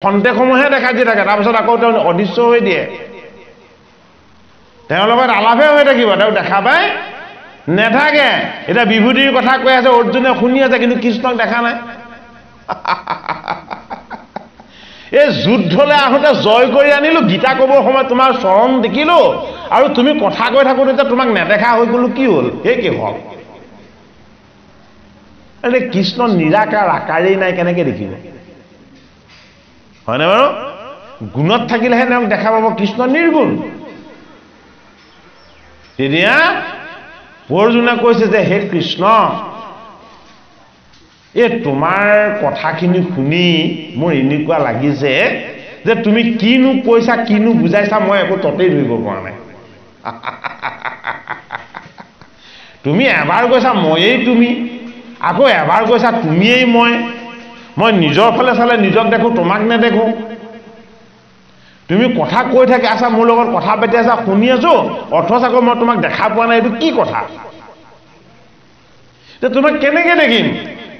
খন্তেকসমূহে দেখা দি থাকে তাৰপিছত আকৌ তেওঁ অদৃশ্য হৈ দিয়ে তেওঁৰ লগত আলাপে হৈ থাকিব তেওঁ দেখা পায় নেথাকে এটা বিভূতিৰ কথা কৈ আছে অৰ্জুনে শুনি আছে কিন্তু কৃষ্ণক দেখা নাই এই যুদ্ধলৈ আহোঁতে জয় কৰি আনিলো গীতা ক'বৰ সময়ত তোমাৰ চৰণ দেখিলো আৰু তুমি কথা কৈ থাকোঁতে তোমাক নেদেখা হৈ গ'লো কি হ'ল এই কি হ'ল এই কৃষ্ণ নিৰাকাৰ আকাৰেই নাই কেনেকৈ দেখিব হয়নে বাৰু গুণত থাকিলেহে তেওঁক দেখা পাব কৃষ্ণ নিৰ্গুণ তেতিয়া অৰ্জুনে কৈছে যে হে কৃষ্ণ এই তোমাৰ কথাখিনি শুনি মোৰ এনেকুৱা লাগিছে যে তুমি কিনো কৈছা কিনো বুজাইছা মই একো ততেই ধৰিব পৰা নাই তুমি এবাৰ কৈছা ময়েই তুমি আকৌ এবাৰ কৈছা তুমিয়েই মই নিজৰ ফালে চালে নিজক দেখো তোমাক নেদেখো তুমি কথা কৈ থাকে আছা মোৰ লগত কথা পাতি আছা শুনি আছো অথচ আকৌ মই তোমাক দেখা পোৱা নাই এইটো কি কথা তোমাক কেনেকৈ দেখিম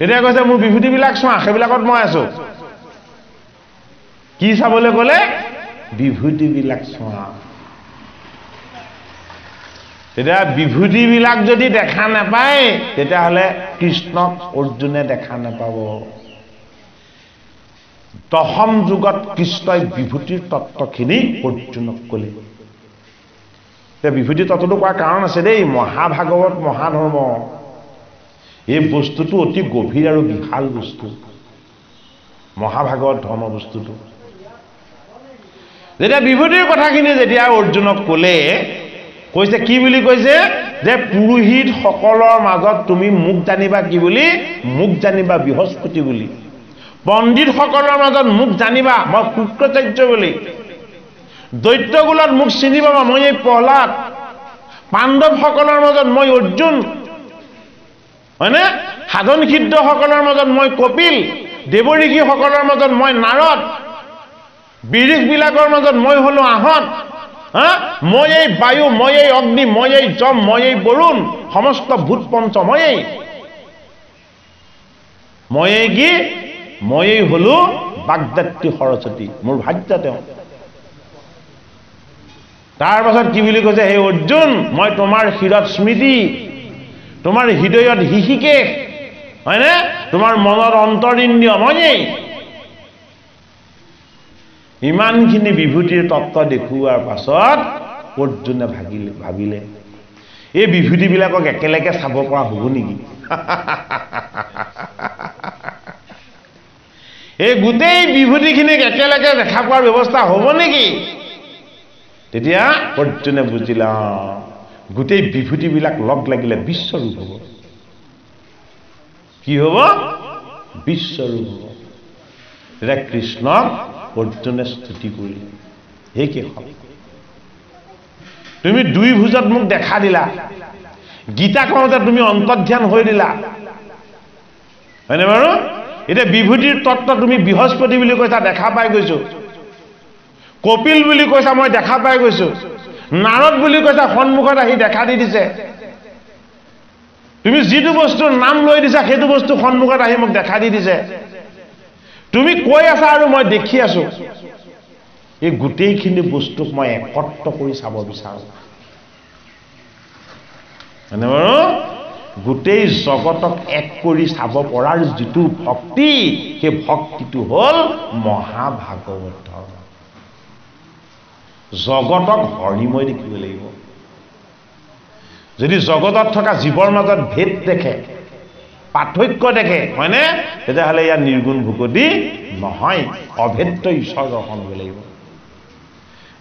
এতিয়া কৈছে মোৰ বিভূতিবিলাক চোৱা সেইবিলাকত মই আছো কি চাবলৈ ক'লে বিভূতিবিলাক চোৱা তেতিয়া বিভূতিবিলাক যদি দেখা নাপায় তেতিয়াহ'লে কৃষ্ণক অৰ্জুনে দেখা নাপাব দশম যুগত কৃষ্ণই বিভূতিৰ তত্ত্বখিনি অৰ্জুনক ক'লে বিভূতি তত্ত্বটো কোৱাৰ কাৰণ আছে দেই মহাভাগৱত মহাধৰ্ম এই বস্তুটো অতি গভীৰ আৰু বিশাল বস্তু মহাভাগৱত ধৰ্ম বস্তুটো যেতিয়া বিভূতিৰ কথাখিনি যেতিয়া অৰ্জুনক ক'লে কৈছে কি বুলি কৈছে যে পুৰোহিত সকলৰ মাজত তুমি মোক জানিবা কি বুলি মোক জানিবা বৃহস্পতি বুলি পণ্ডিত সকলৰ মাজত মোক জানিবা মই শুক্ৰাচাৰ্য বুলি দৈত্যকুলত মোক চিনি পাবা মই এই প্ৰহ্লাদ পাণ্ডৱ সকলৰ মাজত মই অৰ্জুন হয়নে সাধন সিদ্ধ সকলৰ মাজত মই কপিল দেৱঋষি সকলৰ মাজত মই নাৰদ বিৰিখবিলাকৰ মাজত মই হলো আহত মই এই বায়ু মই এই অগ্নি মই এই যম মই এই বৰুণ সমস্ত ভূত পঞ্চ মই এই কি মই হলো বাগদাত্ৰী সৰস্বতী মোৰ ভাৰ্যা তেওঁ তাৰ পাছত কি বুলি কৈছে হে অৰ্জুন মই তোমাৰ শিৰত স্মৃতি তোমাৰ হৃদয়ত হিষিকেশ হয়নে তোমাৰ মনৰ অন্তৰিন্দ্ৰিয় ময়েই ইমানখিনি বিভূতিৰ তত্ত্ব দেখুৱাৰ পাছত অৰ্জুনে ভাবিলে এই বিভূতিবিলাকক একেলগে চাব পৰা হ'ব নেকি এই গোটেই বিভূতিখিনিক একেলগে দেখা পোৱাৰ ব্যৱস্থা হ'ব নেকি তেতিয়া অৰ্জুনে বুজিলা গোটেই বিভূতিবিলাক লগ লাগিলে বিশ্বৰূপ হ'ব কি হ'ব বিশ্বৰূপ হ'ব তেতিয়া কৃষ্ণক অৰ্জুনে স্তুতি কৰিলে হে কেশৱ তুমি দুই ভুজত মোক দেখা দিলা গীতা কওঁতে তুমি অন্তৰ্ধান হৈ দিলা হয়নে বাৰু এতিয়া বিভূতিৰ তত্ত্ব তুমি বৃহস্পতি বুলি কৈছা দেখা পাই গৈছো কপিল বুলি কৈছা মই দেখা পাই গৈছো নাৰদ বুলি কৈছা সন্মুখত আহি দেখা দি দিছে তুমি যিটো বস্তুৰ নাম লৈ দিছা সেইটো বস্তু সন্মুখত আহি মোক দেখা দি দিছে তুমি কৈ আছা আৰু মই দেখি আছো এই গোটেইখিনি বস্তুক মই একত্ৰ কৰি চাব বিচাৰো মানে বাৰু গোটেই জগতক এক কৰি চাব পৰাৰ যিটো ভক্তি সেই ভক্তিটো হ'ল মহাভাগৱত ধৰ্ম জগতক হৰিময় দেখিব লাগিব যদি জগতত থকা জীৱৰ মাজত ভেদ দেখে পাৰ্থক্য দেখে হয়নে তেতিয়াহ'লে ইয়াৰ নিৰ্গুণ ভূপতি নহয় অভেদ্য ঈশ্বৰ দৰ্শন হ'ব লাগিব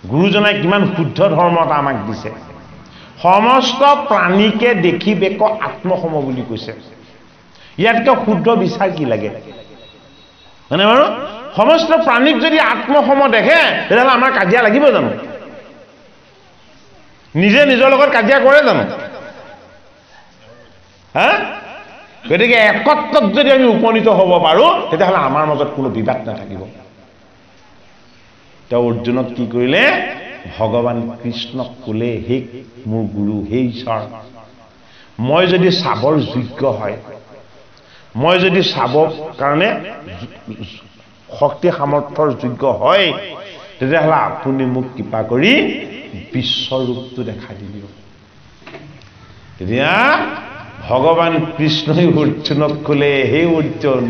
গুৰুজনাই কিমান শুদ্ধ ধৰ্ম এটা আমাক দিছে সমস্ত প্ৰাণীকে দেখিবেক আত্মসম বুলি কৈছে ইয়াতকৈ শুদ্ধ বিচাৰ কি লাগে হয়নে বাৰু সমস্ত প্ৰাণীক যদি আত্মসম দেখে তেতিয়াহ'লে আমাৰ কাজিয়া লাগিব জানো নিজে নিজৰ লগত কাজিয়া কৰে জানো গতিকে একত্ৰত যদি আমি উপনীত হ'ব পাৰোঁ তেতিয়াহ'লে আমাৰ মাজত কোনো বিবাদ নাথাকিব তেওঁ অৰ্জুনক কি কৰিলে ভগৱান কৃষ্ণক ক'লে হে মোৰ গুৰু হে ঈশ্বৰ মই যদি চাবৰ যোগ্য হয় মই যদি চাবৰ কাৰণে শক্তি সামৰ্থ্যৰ যোগ্য হয় তেতিয়াহ'লে আপুনি মোক কৃপা কৰি বিশ্বৰূপটো দেখা দিয়ক তেতিয়া ভগৱান কৃষ্ণই অৰ্জুনক ক'লে হে অৰ্জুন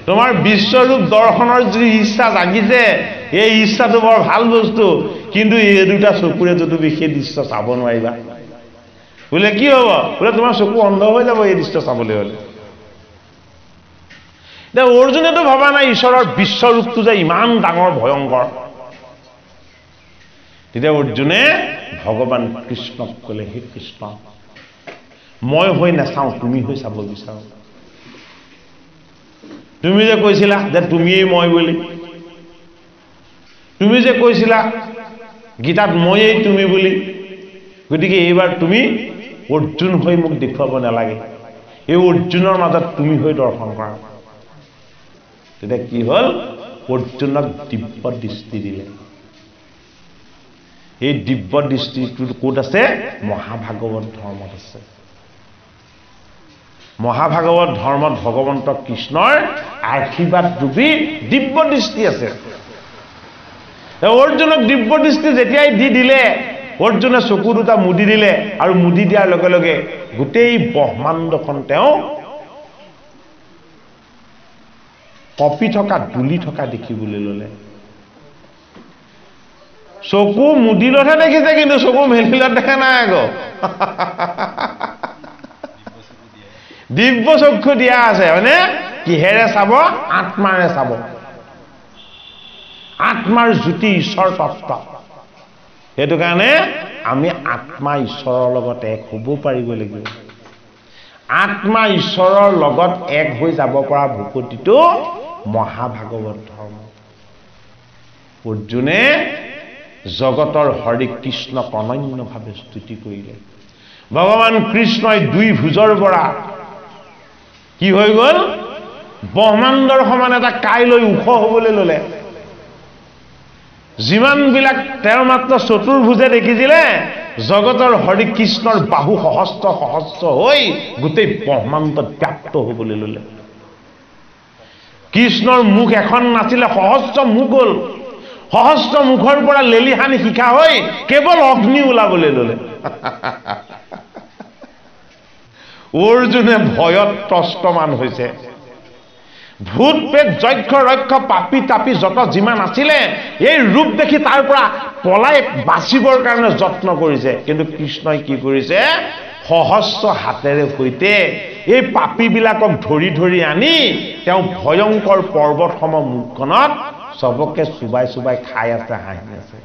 তোমাৰ বিশ্বৰূপ দৰ্শনৰ যি ইচ্ছা জাগিছে এই ইচ্ছাটো বৰ ভাল বস্তু কিন্তু এই দুটা চকুৰে তুমি সেই দৃশ্য চাব নোৱাৰিবা বোলে কি হ'ব বোলে তোমাৰ চকু অন্ধ হৈ যাব এই দৃশ্য চাবলৈ হ'লে অৰ্জুনেতো ভবা নাই ঈশ্বৰৰ বিশ্বৰূপটো যে ইমান ডাঙৰ ভয়ংকৰ তেতিয়া অৰ্জুনে ভগৱান কৃষ্ণক ক'লে হে কৃষ্ণ মই হৈ নাচাওঁ তুমি হৈ চাব বিচাৰো তুমি যে কৈছিলা যে তুমিয়েই মই বুলি তুমি যে কৈছিলা গীতাত ময়েই তুমি বুলি গতিকে এইবাৰ তুমি অৰ্জুন হৈ মোক দেখুৱাব নালাগে এই অৰ্জুনৰ মাজত তুমি হৈ দৰ্শন কৰা তেতিয়া কি হ'ল অৰ্জুনক দিব্য দৃষ্টি দিলে এই দিব্য দৃষ্টিটো ক'ত আছে মহাভাগৱত ধৰ্মত আছে মহাভাগৱত ধৰ্মত ভগৱন্ত কৃষ্ণৰ আশীৰ্বাদ ৰূপী দিব্য দৃষ্টি আছে অৰ্জুনক দিব্য দৃষ্টি যেতিয়াই দি দিলে অৰ্জুনে চকু দুটা মুদি দিলে আৰু মুদি দিয়াৰ লগে লগে গোটেই ব্ৰহ্মাণ্ডখন তেওঁ কপি থকা দুলি থকা দেখিবলৈ ল'লে চকু মুদিলতহে দেখিছে কিন্তু চকু মেলিলত দেখা নাই আকৌ দিব্য চক্ষু দিয়া আছে মানে কিহেৰে চাব আত্মাৰে চাব আত্মাৰ জ্যোতি ঈশ্বৰ তত্ত্ব সেইটো কাৰণে আমি আত্মা ঈশ্বৰৰ লগত এক হ'ব পাৰিব লাগিব আত্মা ঈশ্বৰৰ লগত এক হৈ যাব পৰা ভূপতিটো মহাভাগৱত ধৰ্ম অৰ্জুনে জগতৰ হৰি কৃষ্ণক অনন্যভাৱে স্তুতি কৰিলে ভগৱান কৃষ্ণই দুই ভুজৰ পৰা কি হৈ গ'ল ব্ৰহ্মাণ্ডৰ সমান এটা কাইলৈ ওখ হ'বলৈ ল'লে যিমানবিলাক তেওঁৰ মাত্ৰ চতুৰ্ভুজে দেখিছিলে জগতৰ হৰি কৃষ্ণৰ বাহু সহস্ৰ সহস্ৰ হৈ গোটেই ব্ৰহ্মাণ্ডত ব্যাপ্ত হ'বলৈ ল'লে কৃষ্ণৰ মুখ এখন নাছিলে সহস্ৰ মুখ হ'ল সহস্ৰ মুখৰ পৰা লেলিহানি শিখা হৈ কেৱল অগ্নি ওলাবলৈ ল'লে অৰ্জুনে ভয়ত ত্ৰস্তমান হৈছে ভূত প্ৰেত যক্ষ ৰক্ষ পাপী তাপী যত যিমান আছিলে এই ৰূপ দেখি তাৰ পৰা পলাই বাচিবৰ কাৰণে যত্ন কৰিছে কিন্তু কৃষ্ণই কি কৰিছে সহস্ৰ হাতেৰে সৈতে এই পাপীবিলাকক ধৰি ধৰি আনি তেওঁ ভয়ংকৰ পৰ্বতসম মুখখনত সবকে চুবাই চুবাই খাই আছে হাঁহি আছে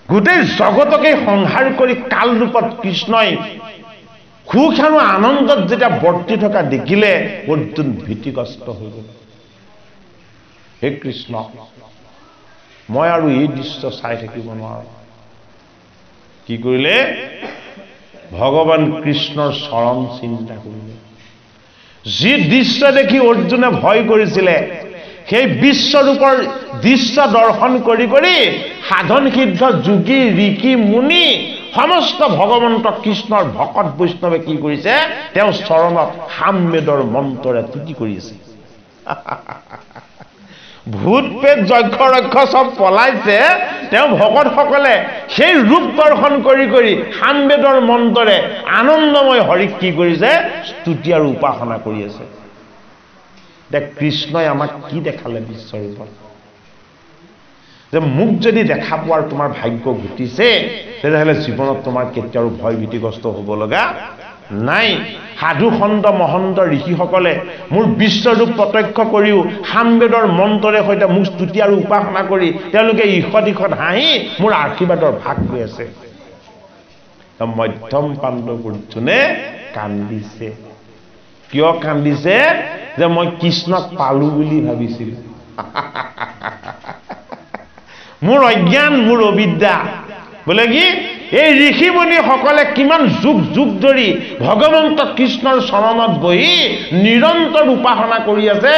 গোটেই জগতকে সংহাৰ কৰি কাল ৰূপত কৃষ্ণই সুখ আৰু আনন্দত যেতিয়া বৰ্তি থকা দেখিলে অৰ্জুন ভীতিগ্ৰস্ত হৈ গ'ল হে কৃষ্ণ মই আৰু এই দৃশ্য চাই থাকিব নোৱাৰো কি কৰিলে ভগৱান কৃষ্ণৰ চৰণ চিন্তা কৰিলে যি দৃশ্য দেখি অৰ্জুনে ভয় কৰিছিলে সেই বিশ্বৰূপৰ দৃশ্য দৰ্শন কৰি কৰি সাধন সিদ্ধ যোগী ঋষি মুনি সমস্ত ভগৱন্ত কৃষ্ণৰ ভকত বৈষ্ণৱে কি কৰিছে তেওঁ চৰণত সামবেদৰ মন্ত্ৰৰে তুতি কৰিছে ভূত প্ৰেত যক্ষ ৰক্ষ সব পলাইছে তেওঁ ভকতসকলে সেই ৰূপ দৰ্শন কৰি কৰি সামবেদৰ মন্ত্ৰৰে আনন্দময় হৰিক কি কৰিছে স্তুতি আৰু উপাসনা কৰি আছে কৃষ্ণই আমাক কি দেখালে বিশ্বৰূপত যে মুখ যদি দেখা পোৱাৰ তোমাৰ ভাগ্য ঘটিছে তেতিয়াহ'লে জীৱনত তোমাৰ কেতিয়াও ভয় ভীতিগ্ৰস্ত হ'ব লগা নাই সাধু সন্ত মহন্ত ঋষিসকলে মোৰ বিশ্বৰূপ প্ৰত্যক্ষ কৰিও সামবেদৰ মন্ত্ৰৰে সৈতে মোক স্তুতি আৰু উপাসনা কৰি তেওঁলোকে ইষত ইষত হাঁহি মোৰ আশীৰ্বাদৰ ভাগ লৈ আছে মধ্যম পাণ্ডৱ অৰ্জুনে কান্দিছে কিয় কান্দিছে যে মই কৃষ্ণক পালো বুলি ভাবিছিলো মোৰ অজ্ঞান মোৰ অবিদ্যা বোলে কি এই ঋষি মুনি সকলে কিমান যুগ যুগ ধৰি ভগৱন্ত কৃষ্ণৰ চৰণত বহি নিৰন্তৰ উপাসনা কৰি আছে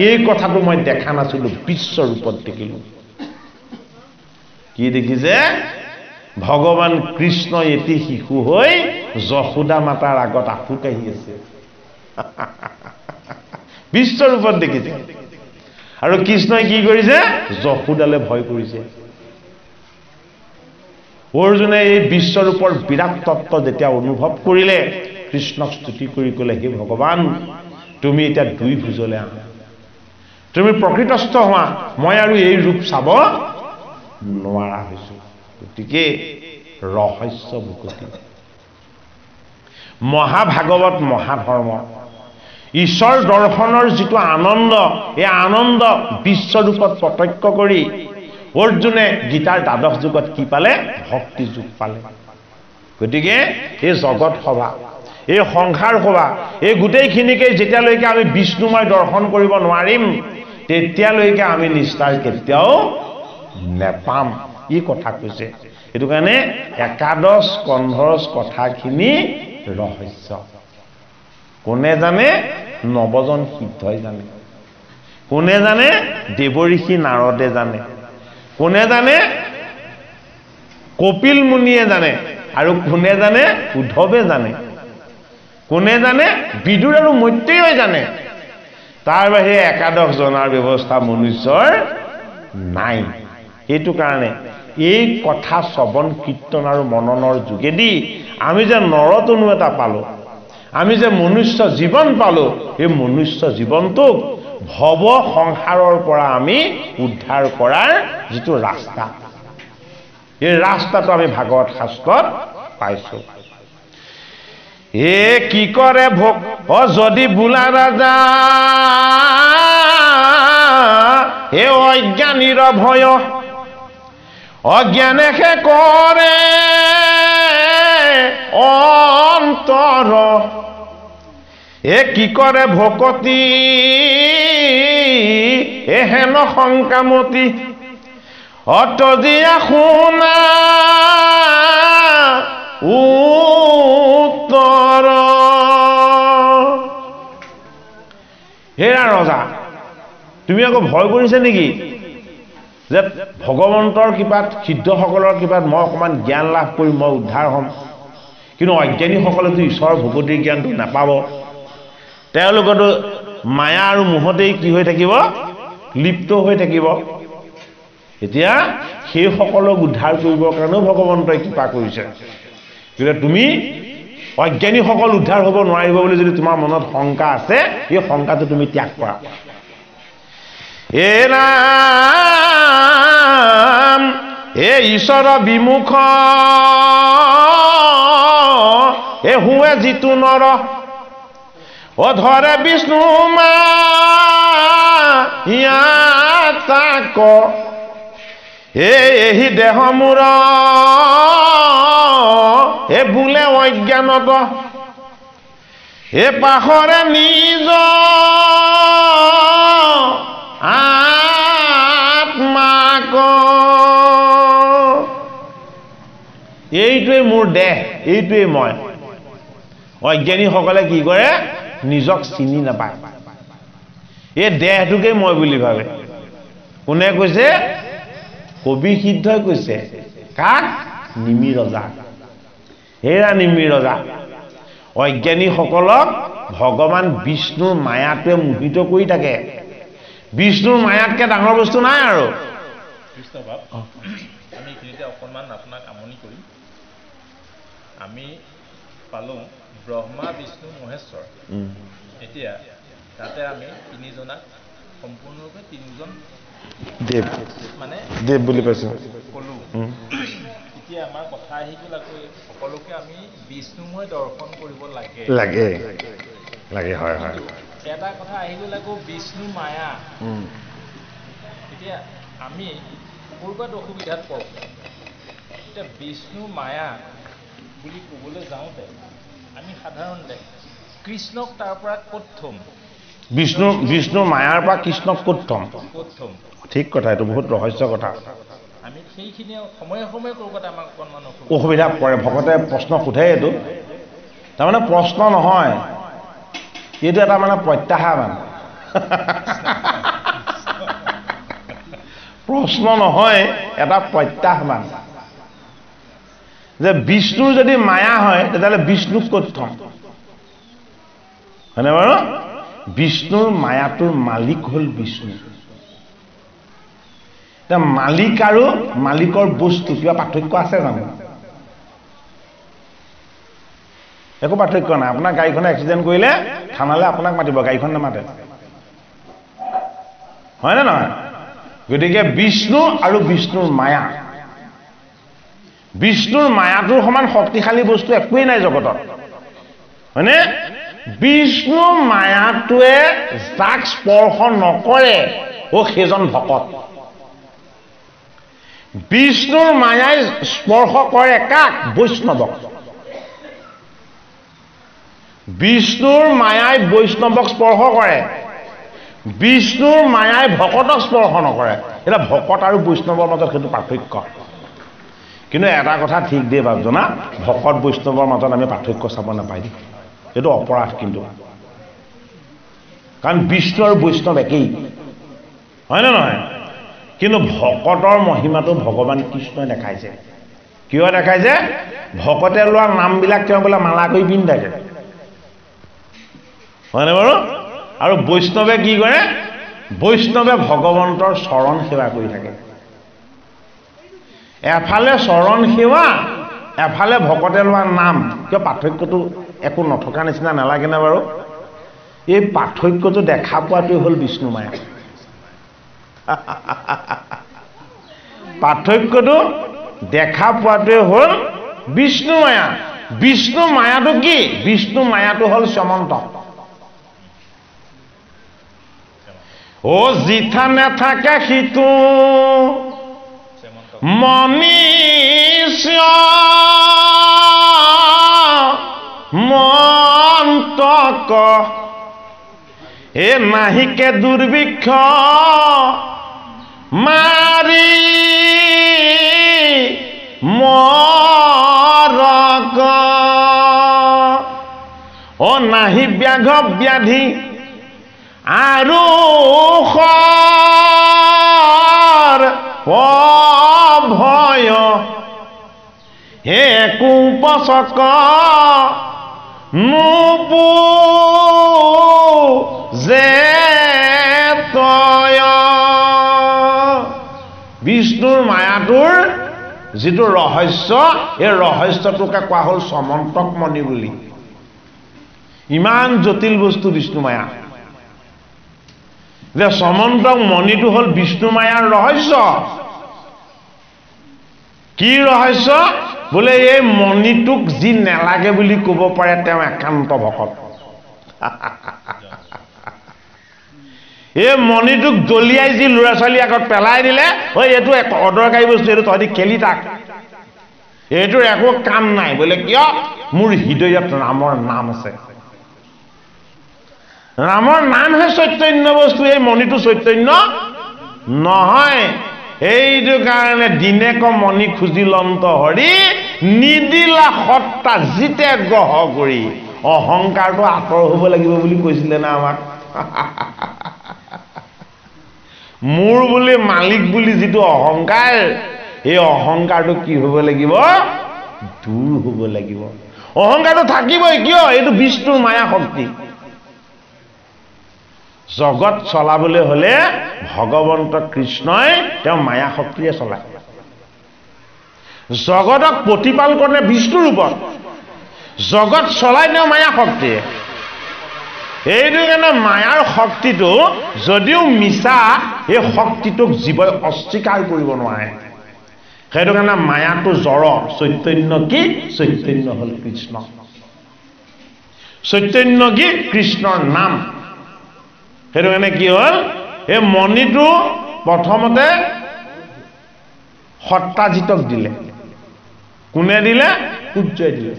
এই কথাটো মই দেখা নাছিলো বিশ্বৰূপত দেখিলো কি দেখিছে ভগৱান কৃষ্ণ এটি শিশু হৈ যশোদা মাতাৰ আগত আঁঠু কাঢ়ি আছে বিশ্বৰূপত দেখিছে আৰু কৃষ্ণই কি কৰিছে যশোদালে ভয় কৰিছে অৰ্জুনে এই বিশ্বৰূপৰ বিৰাট তত্ত্ব যেতিয়া অনুভৱ কৰিলে কৃষ্ণক স্তুতি কৰি ক'লে হে ভগৱান তুমি এতিয়া দুই ভুজলে আহা তুমি প্ৰকৃতস্থ হোৱা মই আৰু এই ৰূপ চাব নোৱাৰা হৈছো গতিকে ৰহস্য ভুকতি মহাভাগৱত মহাধৰ্ম ঈশ্বৰ দৰ্শনৰ যিটো আনন্দ এই আনন্দ বিশ্বৰূপত প্ৰত্যক্ষ কৰি অৰ্জুনে গীতাৰ দ্বাদশ যুগত কি পালে ভক্তি যুগ পালে গতিকে এই জগত সভা এই সংসাৰ সভা এই গোটেইখিনিকে যেতিয়ালৈকে আমি বিষ্ণুময় দৰ্শন কৰিব নোৱাৰিম তেতিয়ালৈকে আমি নিষ্ঠাৰ কেতিয়াও নেপাম ই কথা কৈছে এইটো কাৰণে একাদশ স্কন্ধৰ কথাখিনি ৰহস্য কোনে জানে নৱজন সিদ্ধই জানে কোনে জানে দেৱঋষি নাৰদে জানে কোনে জানে কপিল মুনিয়ে জানে আৰু কোনে জানে উদ্ধৱে জানে কোনে জানে বিদুৰ আৰু মৈত্ৰেয়ই জানে তাৰ বাহিৰে একাদশ জনাৰ ব্যৱস্থা মনুষ্যৰ নাই এইটো কাৰণে এই কথা শ্ৰৱণ কীৰ্তন আৰু মননৰ যোগেদি আমি যে নৰতনু এটা পালো আমি যে মনুষ্য জীৱন পালো এই মনুষ্য জীৱনটোক ভৱ সংসাৰৰ পৰা আমি উদ্ধাৰ কৰাৰ যিটো ৰাস্তা এই ৰাস্তাটো আমি ভাগৱত শাস্ত্ৰত পাইছো এ কি কৰে ভোগ যদি বোলা ৰাজা এ অজ্ঞানীৰ ভয় অজ্ঞানেহে কৰে অন্তৰ এ কি কৰে ভকতি এহেন সংকামতি অতজিয়া শুনা উত্তৰ হেৰা ৰজা তুমি আকৌ ভয় কৰিছে নেকি যে ভগৱন্তৰ কৃপাত সিদ্ধসকলৰ কৃপাত মই অকণমান জ্ঞান লাভ কৰি মই উদ্ধাৰ হ'ম কিন্তু অজ্ঞানীসকলেতো ঈশ্বৰৰ ভগৱতীৰ জ্ঞানটো নাপাব তেওঁলোকেতো মায়া আৰু মোহতেই কি হৈ থাকিব লিপ্ত হৈ থাকিব এতিয়া সেই সকলক উদ্ধাৰ কৰিবৰ কাৰণেও ভগৱন্তই কৃপা কৰিছে কিন্তু তুমি অজ্ঞানীসকল উদ্ধাৰ হ'ব নোৱাৰিব বুলি যদি তোমাৰ মনত শংকা আছে এই শংকাটো তুমি ত্যাগ কৰা এ ৰাম এ ঈশ্বৰ বিমুখ এ হুৱে যিটো নৰ অধৰে বিষ্ণু মাক এহি দেহ মূৰ এ বোলে অজ্ঞানত এ পাখৰে নিজ আত্মাক এইটোৱে মোৰ দেহ এইটোৱে মই অজ্ঞানীসকলে কি কৰে নিজক চিনি নাপায় এই দেহটোকে মই বুলি ভাবে কোনে কৈছে কবি সিদ্ধই কৈছে কাক নিমি ৰজা হেৰা নিমি ৰজা অজ্ঞানীসকলক ভগৱান বিষ্ণুৰ মায়াটোৱে মোহিত কৰি থাকে বিষ্ণুৰ মায়াতকৈ ডাঙৰ বস্তু নাই আৰু আমি এইখিনিতে অকণমান আপোনাক আমনি কৰিম আমি পালোঁ ব্ৰহ্মা বিষ্ণু মহেশ্বৰ এতিয়া তাতে আমি তিনিজনাক সম্পূৰ্ণৰূপে তিনিজন দেৱ মানে দেৱ বুলি কৈছো ক'লোঁ এতিয়া আমাৰ কথা আহি গ'ল আকৌ সকলোকে আমি বিষ্ণুময় দৰ্শন কৰিব লাগে লাগে লাগে হয় হয় এটা কথা আহি গ'ল আকৌ বিষ্ণু মায়া এতিয়া আমি ক'ৰবাত অসুবিধাত পৰোঁ এতিয়া বিষ্ণু মায়া বুলি ক'বলৈ যাওঁতে আমি সাধাৰণতে কৃষ্ণক তাৰ পৰা ক'ত থ'ম বিষ্ণু মায়াৰ পৰা কৃষ্ণক ক'ত থ'ম ঠিক কথা এইটো বহুত ৰহস্য কথা আমি সেইখিনি সময়ে সময়ে ক'ৰবাত আমাক অকণমান অসুবিধা পৰে ভকতে প্ৰশ্ন সোধে এইটো তাৰমানে প্ৰশ্ন নহয় এইটো এটা মানে প্ৰত্যাহ্বান প্ৰশ্ন নহয় এটা প্ৰত্যাহ্বান যে বিষ্ণুৰ যদি মায়া হয় তেতিয়াহ'লে বিষ্ণুক ক'ত থ'ম হয়নে বাৰু বিষ্ণুৰ মায়াটোৰ মালিক হ'ল বিষ্ণু। এতিয়া মালিক আৰু মালিকৰ বস্তু কিবা পাৰ্থক্য আছে জানো? একো পাৰ্থক্য নাই। আপোনাৰ গাড়ীখনে এক্সিডেণ্ট কৰিলে থানালৈ আপোনাক মাতিব, গাড়ীখন নামাতে, হয়নে নহয়? গতিকে বিষ্ণু আৰু বিষ্ণুৰ মায়া, বিষ্ণুৰ মায়াটোৰ সমান শক্তিশালী বস্তু একোৱেই নাই জগতত, হয়নে? বিষ্ণু মায়াটোৱে যাক স্পৰ্শ নকৰে সেইজন ভকত। বিষ্ণুৰ মায়াই স্পৰ্শ কৰে কাক? বৈষ্ণৱক। বিষ্ণুৰ মায়াই বৈষ্ণৱক স্পৰ্শ কৰে, বিষ্ণুৰ মায়াই ভকতক স্পৰ্শ নকৰে। এতিয়া ভকত আৰু বৈষ্ণৱৰ মাজত সেইটো পাৰ্থক্য। কিন্তু এটা কথা ঠিক দেই বাবজনা, ভকত বৈষ্ণৱৰ মাজত আমি পাৰ্থক্য চাব নাপাই দেই, এইটো অপৰাধ কিন্তু। কাৰণ বিষ্ণু আৰু বৈষ্ণৱ একেই, হয়নে নহয়? কিন্তু ভকতৰ মহিমাটো ভগৱান কৃষ্ণই দেখাইছে। কিয় দেখাইছে? ভকতে লোৱা নামবিলাক তেওঁ বোলে মালা কৰি পিন্ধি থাকে, হয়নে বাৰু? আৰু বৈষ্ণৱে কি কৰে? বৈষ্ণৱে ভগৱন্তৰ চৰণ সেৱা কৰি থাকে। এফালে চৰণ সেৱা, এফালে ভকতে লোৱা নাম। কিয় পাৰ্থক্যটো একো নথকা নিচিনা নালাগেনে বাৰু? এই পাৰ্থক্যটো দেখা পোৱাটোৱে হ'ল বিষ্ণু মায়া। পাৰ্থক্যটো দেখা পোৱাটোৱে হ'ল বিষ্ণু মায়া। বিষ্ণু মায়াটো কি? বিষ্ণু মায়াটো হ'ল সমন্ত। জিঠা নেথাকে সিটো মনীষী মন্তক, নাহিকে দুৰ্ভিক্ষ মাৰি মৰক, নাহি ব্যাঘ ব্যাধি আৰু ভয়, কুপচক নুবুজে তয়। বিষ্ণুৰ মায়াটোৰ যিটো ৰহস্য, এই ৰহস্যটোকে কোৱা হ'ল সমন্তক মণি বুলি। ইমান জটিল বস্তু বিষ্ণু মায়া। যে সমন্তক মণিটো হ'ল বিষ্ণু মায়াৰ ৰহস্য। কি ৰহস্য? বোলে এই মণিটোক যি নেলাগে বুলি ক'ব পাৰে তেওঁ একান্ত ভকত। এই মণিটোক দলিয়াই যি ল'ৰা ছোৱালী আগত পেলাই দিলে, এইটো অদৰকাৰী বস্তু, এইটো তহঁতি খেলি থাক, এইটোৰ একো কাম নাই। বোলে কিয়? মোৰ হৃদয়ত ৰামৰ নাম আছে। ৰামৰ নামহে চৈতন্য বস্তু, এই মণিটো চৈতন্য নহয়। এইটো কাৰণে দিনেক মণি খুজিলন্ত হৰি, নিদিলা সত্তা জিতে গ্ৰহ কৰি। অহংকাৰটো আঁতৰ হ'ব লাগিব বুলি কৈছিলে না আমাক। মোৰ বুলি মালিক বুলি যিটো অহংকাৰ, এই অহংকাৰটো কি হ'ব লাগিব? দূৰ হ'ব লাগিব। অহংকাৰটো থাকিবই, কিয়? এইটো বিষ্ণুৰ মায়া শক্তি। জগত চলাবলৈ হলে ভগৱন্ত কৃষ্ণই তেওঁ মায়া শক্তিৰে চলায়। জগতক প্ৰতিপাল কৰে বিষ্ণু ৰূপত, জগত চলাই তেওঁ মায়া শক্তিৰে। এইটো কাৰণে মায়াৰ শক্তিটো যদিও মিছা, এই শক্তিটোক জীৱই অস্বীকাৰ কৰিব নোৱাৰে। সেইটো কাৰণে মায়াটো জড়, চৈতন্য কি? চৈতন্য হ'ল কৃষ্ণ। চৈতন্য কি? কৃষ্ণৰ নাম। সেইটো কাৰণে কি হ'ল? এই মণিটো প্ৰথমতে সত্তাজিতক দিলে। কোনে দিলে? সূৰ্যই দিলে।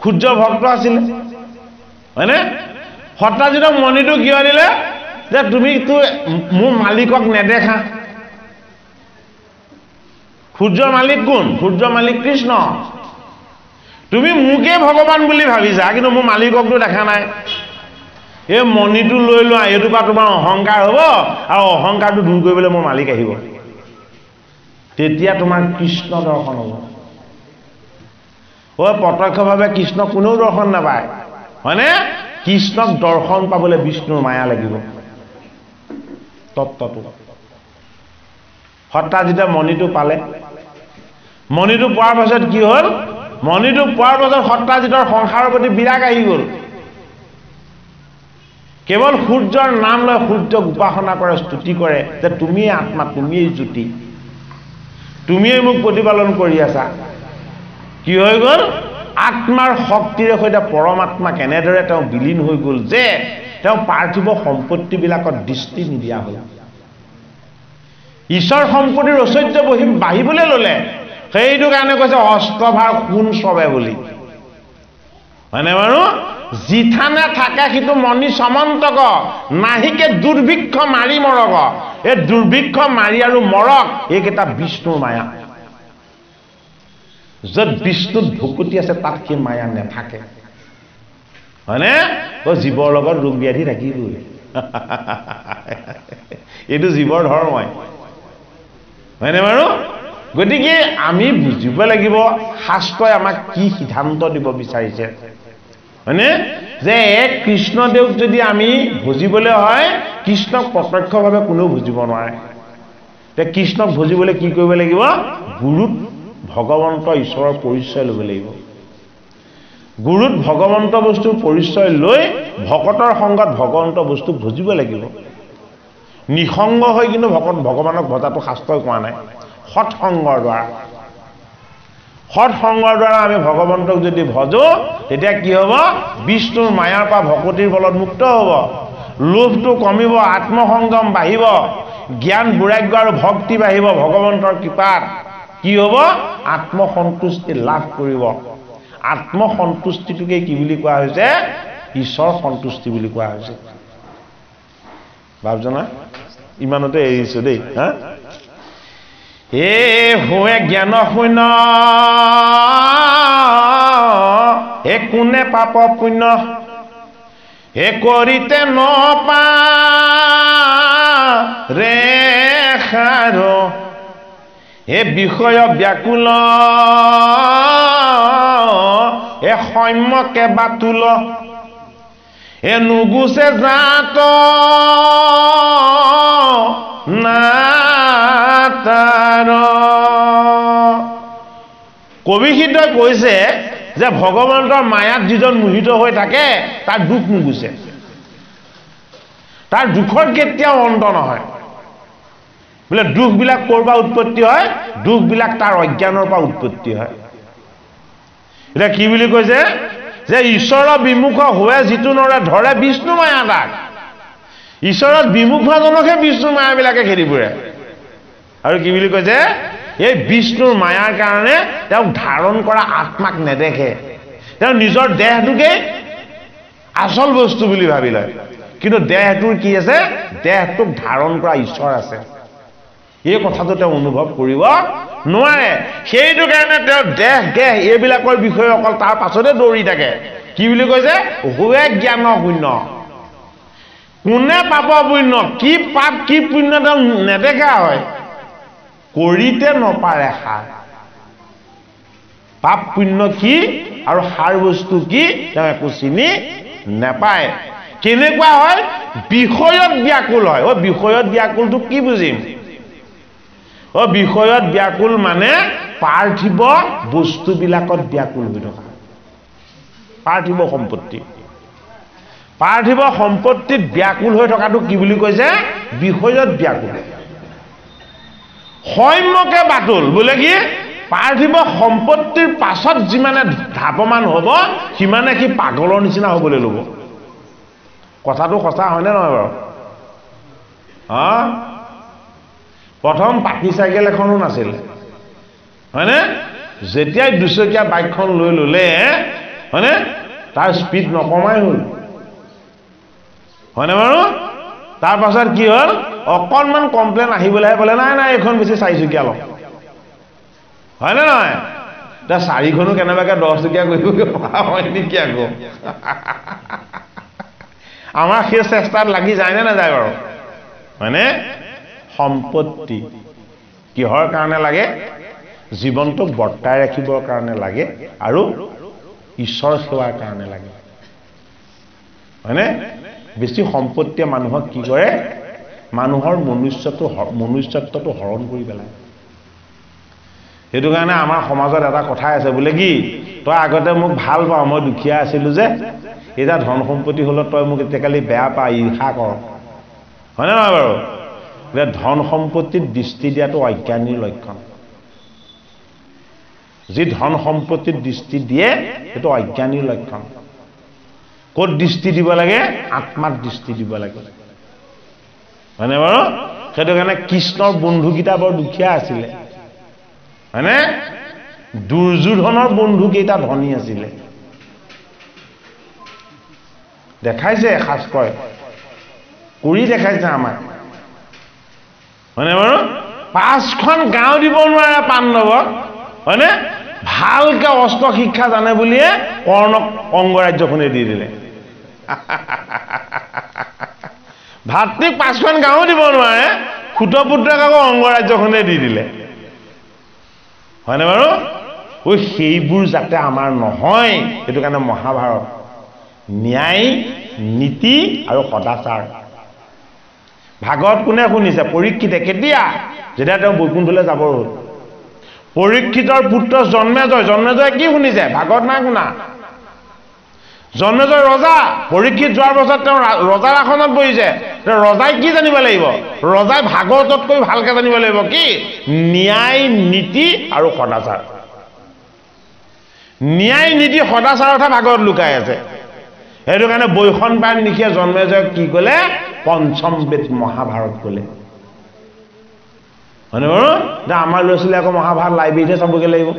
সূৰ্য ভক্ত আছিলে, হয়নে? সত্তাজিতক মণিটো কিয় দিলে? যে তুমিতো মোৰ মালিকক নেদেখা। সূৰ্যৰ মালিক কোন? সূৰ্যৰ মালিক কৃষ্ণ। তুমি মোকে ভগৱান বুলি ভাবিছা, কিন্তু মোৰ মালিককতো দেখা নাই। এই মণিটো লৈ লোৱা, এইটোৰ পৰা তোমাৰ অহংকাৰ হ'ব, আৰু অহংকাৰটো দূৰ কৰিবলৈ মোৰ মালিক আহিব। তেতিয়া তোমাৰ কৃষ্ণ দৰ্শন হ'ব। প্ৰত্যক্ষভাৱে কৃষ্ণ কোনেও দৰ্শন নাপায়, হয়নে? কৃষ্ণক দৰ্শন পাবলৈ বিষ্ণুৰ মায়া লাগিব তত্ত্বটো সত্ৰাজিতে মণিটো পালে মণিটো পোৱাৰ পাছত কি হ'ল মণিটো পোৱাৰ পাছত সত্ৰাজিতৰ সংসাৰৰ প্ৰতি বিৰাগ আহি গ'ল কেৱল সূৰ্যৰ নাম লৈ সূৰ্যক উপাসনা কৰে স্তুতি কৰে যে তুমিয়ে আত্মা তুমিয়ে জ্যোতি তুমিয়ে মোক প্ৰতিপালন কৰি আছা কি হৈ গ'ল আত্মাৰ শক্তিৰে সৈতে পৰমাত্মা কেনেদৰে তেওঁ বিলীন হৈ গ'ল যে তেওঁ পাৰ্থিৱ সম্পত্তিবিলাকত দৃষ্টি নিদিয়া হ'ল ঈশ্বৰ সম্পত্তিৰ ঐশ্বৰ্য বাঢ়িবলৈ ল'লে সেইটো কাৰণে কৈছে অষ্টভাৰ কোন চবে বুলি হয়নে বাৰু জিথানে থাকে সিটো মণি সমন্তক নাহিকে দুৰ্ভিক্ষ মাৰি মৰক এই দুৰ্ভিক্ষ মাৰি আৰু মৰক এইকেইটা বিষ্ণুৰ মায়া য'ত বিষ্ণুত ভকুতি আছে তাত সেই মায়া নেথাকে হয়নে জীৱৰ লগত ৰোগ ব্যাধি থাকিবই এইটো জীৱৰ ধৰ্মই হয়নে বাৰু গতিকে আমি বুজিব লাগিব শাস্ত্ৰই আমাক কি সিদ্ধান্ত দিব বিচাৰিছে হয়নে যে এক কৃষ্ণদেৱক যদি আমি বুজিবলৈ হয় কৃষ্ণক প্ৰত্যক্ষভাৱে কোনেও বুজিব নোৱাৰে তে কৃষ্ণক বুজিবলৈ কি কৰিব লাগিব গুৰুত ভগৱন্ত ঈশ্বৰৰ পৰিচয় ল'ব লাগিব গুৰুত ভগৱন্ত বস্তুৰ পৰিচয় লৈ ভকতৰ সংগত ভগৱন্ত বস্তুক বুজিব লাগিব নিসংগ হৈ কিন্তু ভগৱানক ভজাটো শাস্ত্ৰই কোৱা নাই সৎসংগৰ দ্বাৰা আমি ভগৱন্তক যদি ভজো তেতিয়া কি হ'ব বিষ্ণুৰ মায়াৰ পৰা ভকতিৰ বলত মুক্ত হ'ব লোভটো কমিব আত্মসংযম বাঢ়িব জ্ঞান বৈৰাগ্য আৰু ভক্তি বাঢ়িব ভগৱন্তৰ কৃপাত কি হ'ব আত্মসন্তুষ্টি লাভ কৰিব আত্মসন্তুষ্টিটোকে কি বুলি কোৱা হৈছে ঈশ্বৰ সন্তুষ্টি বুলি কোৱা হৈছে ভাবজনা ইমানতে এৰিছো দেই হা এ হোৱে জ্ঞান শূন্য এ কোনে পাপ পুণ্য এ কৰিতে নপা ৰে খাৰ এ বিষয় ব্যাকুল এ সম্যকে বাতুল এ নুগুছে জাত নাতাৰ কবিহিতই কৈছে যে ভগৱন্তৰ মায়াত যিজন মোহিত হৈ থাকে তাৰ দুখ নুগুছে তাৰ দুখৰ কেতিয়াও অন্ত নহয় বোলে দুখবিলাক ক'ৰ পৰা উৎপত্তি হয় দুখবিলাক তাৰ অজ্ঞানৰ পৰা উৎপত্তি হয় এটা কি বুলি কৈছে যে ঈশ্বৰৰ বিমুখ হৈ যিটো নৰে ধৰে বিষ্ণু মায়া তাক ঈশ্বৰৰ বিমুখ হোৱাজনকহে বিষ্ণু মায়াবিলাকে খেদি ফুৰে আৰু কি বুলি কৈছে এই বিষ্ণুৰ মায়াৰ কাৰণে তেওঁক ধাৰণ কৰা আত্মাক নেদেখে তেওঁ নিজৰ দেহটোকে আচল বস্তু বুলি ভাবি লয় কিন্তু দেহটোৰ কি আছে দেহটোক ধাৰণ কৰা ঈশ্বৰ আছে এই কথাটো তেওঁ অনুভৱ কৰিব নোৱাৰে সেইটো কাৰণে তেওঁ দেহ এইবিলাকৰ বিষয়ে অকল তাৰ পাছতে দৌৰি থাকে কি বুলি কৈছে হোৱে জ্ঞান শূন্য কোনে পাপ পুণ্য কি পাপ কি পুণ্য তেওঁ নেদেখা হয় কৰিতে নপাৰে সাৰ পাপ পুণ্য কি আৰু সাৰ বস্তু কি তেওঁ একো চিনি নেপায় কেনেকুৱা হয় বিষয়ত ব্যাকুল হয় বিষয়ত ব্যাকুলটো কি বুজিম বিষয়ত ব্যাকুল মানে পাৰ্থিৱ বস্তুবিলাকত ব্যাকুল হৈ থকা পাৰ্থিৱ সম্পত্তিত ব্যাকুল হৈ থকাটো কি বুলি কৈছে বিষয়ত ব্যাকুল সম্যকে বাতুল বোলে কি পাৰ্থিৱ সম্পত্তিৰ পাছত যিমানে ধাপমান হ'ব সিমানে কি পাগলৰ নিচিনা হ'বলৈ ল'ব কথাটো সঁচা হয়নে নহয় বাৰু প্ৰথম পাখি চাইকেল এখনো নাছিল হয়নে যেতিয়াই দুচকীয়া বাইকখন লৈ ল'লে হয়নে তাৰ স্পীড নকমাই হ'ল হয়নে বাৰু তাৰ পাছত কি হ'ল অকণমান কমপ্লেইন আহিবলৈহে ক'লে নাই এইখন বেছি 4 চকীয়া লওক হয়নে নহয় এতিয়া 4খনো কেনেবাকৈ 10 চকীয়া কৰিবগৈ পৰা হয় নেকি আকৌ আমাৰ সেই চেষ্টাত লাগি যায় নে নাযায় বাৰু হয়নে সম্পত্তি কিহৰ কাৰণে লাগে জীৱনটোক বৰ্তাই ৰাখিবৰ কাৰণে লাগে আৰু ঈশ্বৰ সেৱাৰ কাৰণে লাগে হয়নে বেছি সম্পত্তিয়ে মানুহক কি কৰে মানুহৰ মনুষ্যত্বটো হৰণ কৰি পেলায় সেইটো কাৰণে আমাৰ সমাজত এটা কথা আছে বোলে কি তই আগতে মোক ভাল পাও মই দুখীয়া আছিলো যে এটা ধন সম্পত্তি হলত তই মোক এতেকালি বেয়া পা ঈৰ্ষা কৰ হয়নে নহয় বাৰু যে ধন সম্পত্তিত দৃষ্টি দিয়াটো অজ্ঞানীৰ লক্ষণ যি ধন সম্পত্তিত দৃষ্টি দিয়ে সেইটো অজ্ঞানীৰ লক্ষণ ক'ত দৃষ্টি দিব লাগে আত্মাত দৃষ্টি দিব লাগে হয়নে বাৰু সেইটো কাৰণে কৃষ্ণৰ বন্ধুকেইটা বৰ দুখীয়া আছিলে হয়নে দুৰ্যোধনৰ বন্ধুকেইটা ধনী আছিলে দেখাইছে শাস্ত্ৰই কৰি দেখাইছে আমাক হয়নে বাৰু 5খন গাঁও দিব নোৱাৰে পাণ্ডৱক হয়নে ভালকে অস্ত্ৰ শিক্ষা জানে বুলিয়ে কৰ্ণক অংগৰাজ্যখনে দি দিলে ভাতৃক 5খন গাঁও দিব নোৱাৰে খুটপুত্ৰক আকৌ অংগৰাজ্যখনে দি দিলে হয়নে বাৰু ওই সেইবোৰ যাতে আমাৰ নহয় সেইটো কাৰণে মহাভাৰত ন্যায় নীতি আৰু সদাচাৰ ভাগৱত কোনে শুনিছে পৰীক্ষিতে কেতিয়া যেতিয়া তেওঁ বৈকুণ্ঠলৈ যাব হ'ল পৰীক্ষিতৰ পুত্ৰ জন্মেজয় কি শুনিছে ভাগৱত নাই শুনা জন্মেজয় ৰজা পৰীক্ষিত যোৱাৰ পাছত তেওঁ ৰজাৰ আসনত বহিছে ৰজাই কি জানিব লাগিব ৰজাই ভাগৱততকৈ ভালকে জানিব লাগিব কি ন্যায় নীতি আৰু সদাচাৰ ন্যায় নীতি সদাচাৰতহে ভাগৱত লুকাই আছে সেইটো কাৰণে বৈশনপায়ন নিশিয়ে জন্মেজয়ক কি ক'লে পঞ্চম বেদ মহাভাৰত ক'লে হয়নে বাৰু আমাৰ ল'ৰা ছোৱালী আকৌ মহাভাৰত লাইব্ৰেৰীতে চাবগৈ লাগিব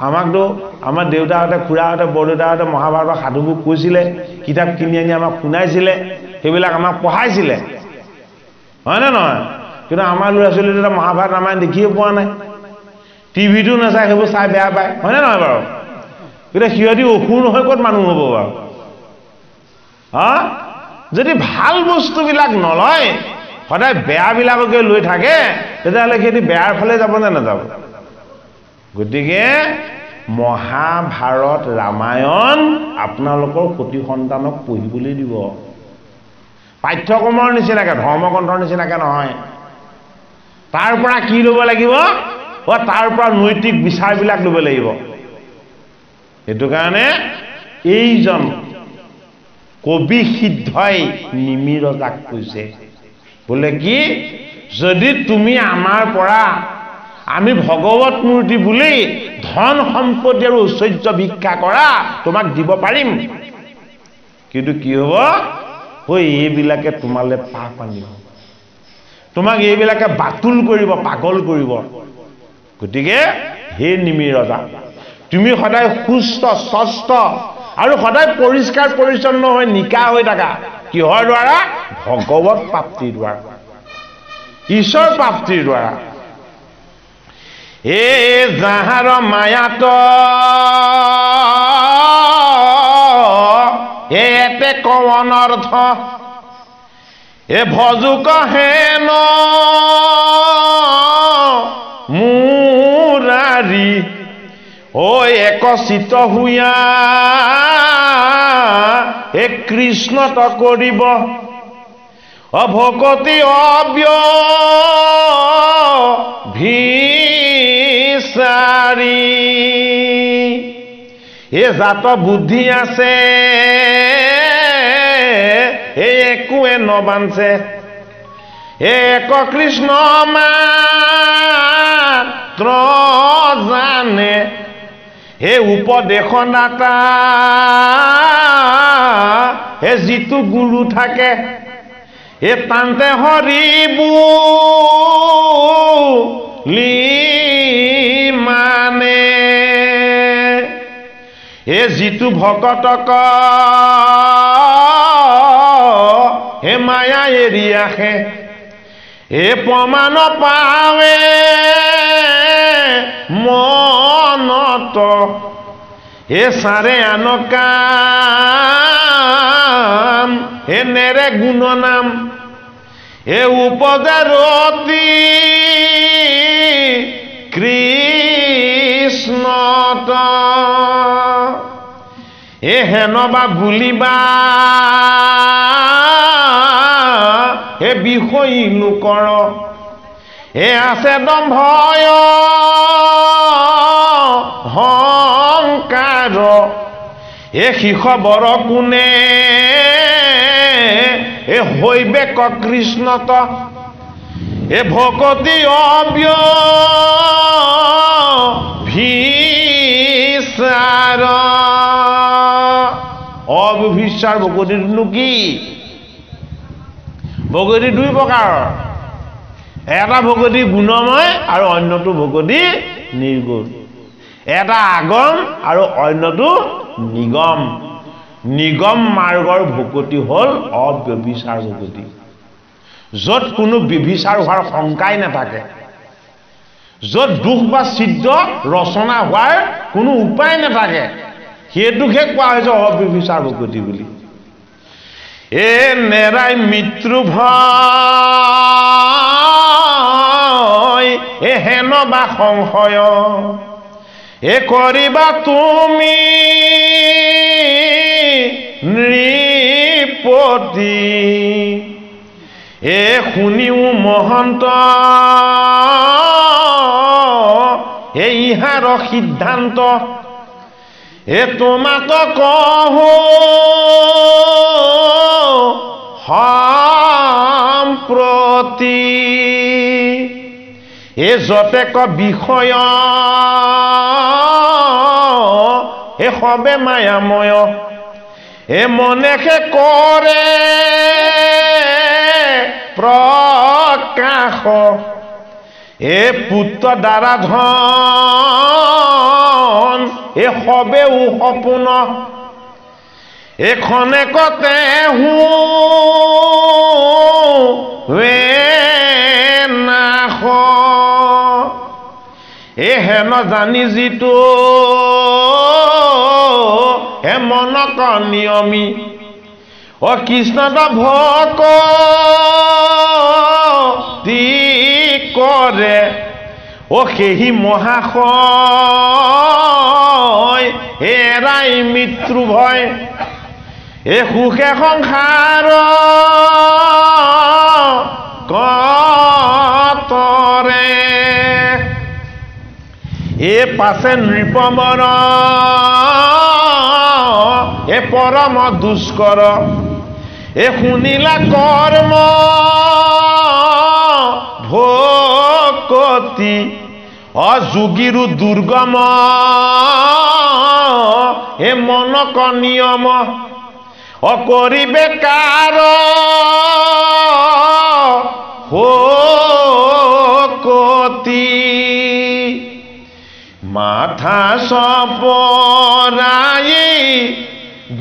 আমাকতো আমাৰ দেউতাহঁতে খুৰাহঁতে বৰদেউতাহঁতে মহাভাৰতৰ সাধুবোৰ কৈছিলে কিতাপ কিনি আনি আমাক শুনাইছিলে সেইবিলাক আমাক পঢ়াইছিলে হয়নে নহয় কিন্তু আমাৰ ল'ৰা ছোৱালীটো মহাভাৰত ৰামায়ণ দেখিয়ে পোৱা নাই টিভিটো নাচায় সেইবোৰ চাই বেয়া পায় হয়নে নহয় বাৰু কিন্তু সিহঁতি অসুৰ নহয় ক'ত মানুহ হ'ব বাৰু যদি ভাল বস্তুবিলাক নলয় সদায় বেয়াবিলাককে লৈ থাকে তেতিয়াহ'লে সিহঁতি বেয়াৰ ফালে যাব নে নাযাব গতিকে মহাভাৰত ৰামায়ণ আপোনালোকৰ সতি সন্তানক পঢ়িবলৈ দিব পাঠ্যক্ৰমৰ নিচিনাকে ধৰ্মগ্ৰন্থৰ নিচিনাকে নহয় তাৰ পৰা কি ল'ব লাগিব তাৰ পৰা নৈতিক বিচাৰবিলাক ল'ব লাগিব সেইটো কাৰণে এইজন কবি সিদ্ধই নিমিৰজাক কৈছে বোলে কি যদি তুমি আমাৰ পৰা আমি ভগৱত মূৰ্তি বুলি ধন সম্পত্তি আৰু ঐশ্বৰ্য ভিক্ষা কৰা তোমাক দিব পাৰিম কিন্তু কি হ'ব এইবিলাকে তোমালে পাপ আনিব তোমাক এইবিলাকে বাতুল কৰিব পাগল কৰিব গতিকে হে নিমিৰজা তুমি সদায় সুস্থ স্বস্থ আৰু সদায় পৰিষ্কাৰ পৰিচ্ছন্ন হৈ নিকা হৈ থাকা কিহৰ দ্বাৰা ভগৱত প্ৰাপ্তিৰ দ্বাৰা ঈশ্বৰ প্ৰাপ্তিৰ দ্বাৰা এ যাহাৰ মায়াত এতে কৱন অৰ্থ এ ভজুক হেন মুৰাৰী ঐ একচিত হুয়া এ কৃষ্ণত কৰিব অভকতি অব্যভিচাৰী এ জাত বুদ্ধি আছে এই একোৱে নবাঞ্চে এক কৃষ্ণ মাত্ৰ জানে হে উপদেশনাতা হে যিটো গুৰু থাকে এ তান্তে হৰিবুলি মানে এ যিটো ভকতক হে মায়া এৰি আহে এ প্ৰমাণ পাৱে মনত এ চাৰে আনকাম এ নেৰে গুণ নাম এ উপদাৰতি কৃষ্ণত এ হেনবা বুলিবা এ বিষয়ী লোকৰ এ আছে দম্ভয় হংকাৰ এ শিখবৰ কোনে এ হৈবে কৃষ্ণত এ ভকতি অব্যভিচাৰ অব্যভিচাৰ ভকতিটো কি ভকতি দুই প্ৰকাৰৰ এটা ভকতি গুণময় আৰু অন্যটো ভকতি নিৰ্গুণ এটা আগম আৰু অন্যটো নিগম নিগম মাৰ্গৰ ভকতি হ'ল অব্যভিচাৰ ভকতি য'ত কোনো বিভিচাৰ হোৱাৰ শংকাই নাথাকে য'ত দুখ বা ছিদ্ৰ ৰচনা হোৱাৰ কোনো উপায় নাথাকে সেইটোকে কোৱা হৈছে অব্যভিচাৰ ভকতি বুলি এ নেৰাই মৃত্যু ভয় এ হেন বা সংশয় এ কৰিবা তুমি নৃপতি এ শুনিও মহন্ত এ ইহাৰ সিদ্ধান্ত এ তোমাক কহো সম্প্ৰতি এ যতেক বিষয় এ সবে মায়াময় এ মনেকে কৰে প্ৰকাশ এ পুত্ৰ দ্বাৰা ধন এ সবেও সপোন এখনে কতে নাশ এ হেন জানি যিটো হে মনক নিয়মী অ কৃষ্ণত ভকতি কৰে অ সেহি মহাশয় এৰাই মৃত্যু ভয় এ সুখে সংসাৰ কতৰে এ পাছে নৃপমৰ এ পৰম দুষ্কৰ এ শুনিলা কৰ্ম ভকতি অযোগীৰো দুৰ্গম এ মনক নিয়ম অকৰিবে কাৰ ভকতি মাথা চপৰাই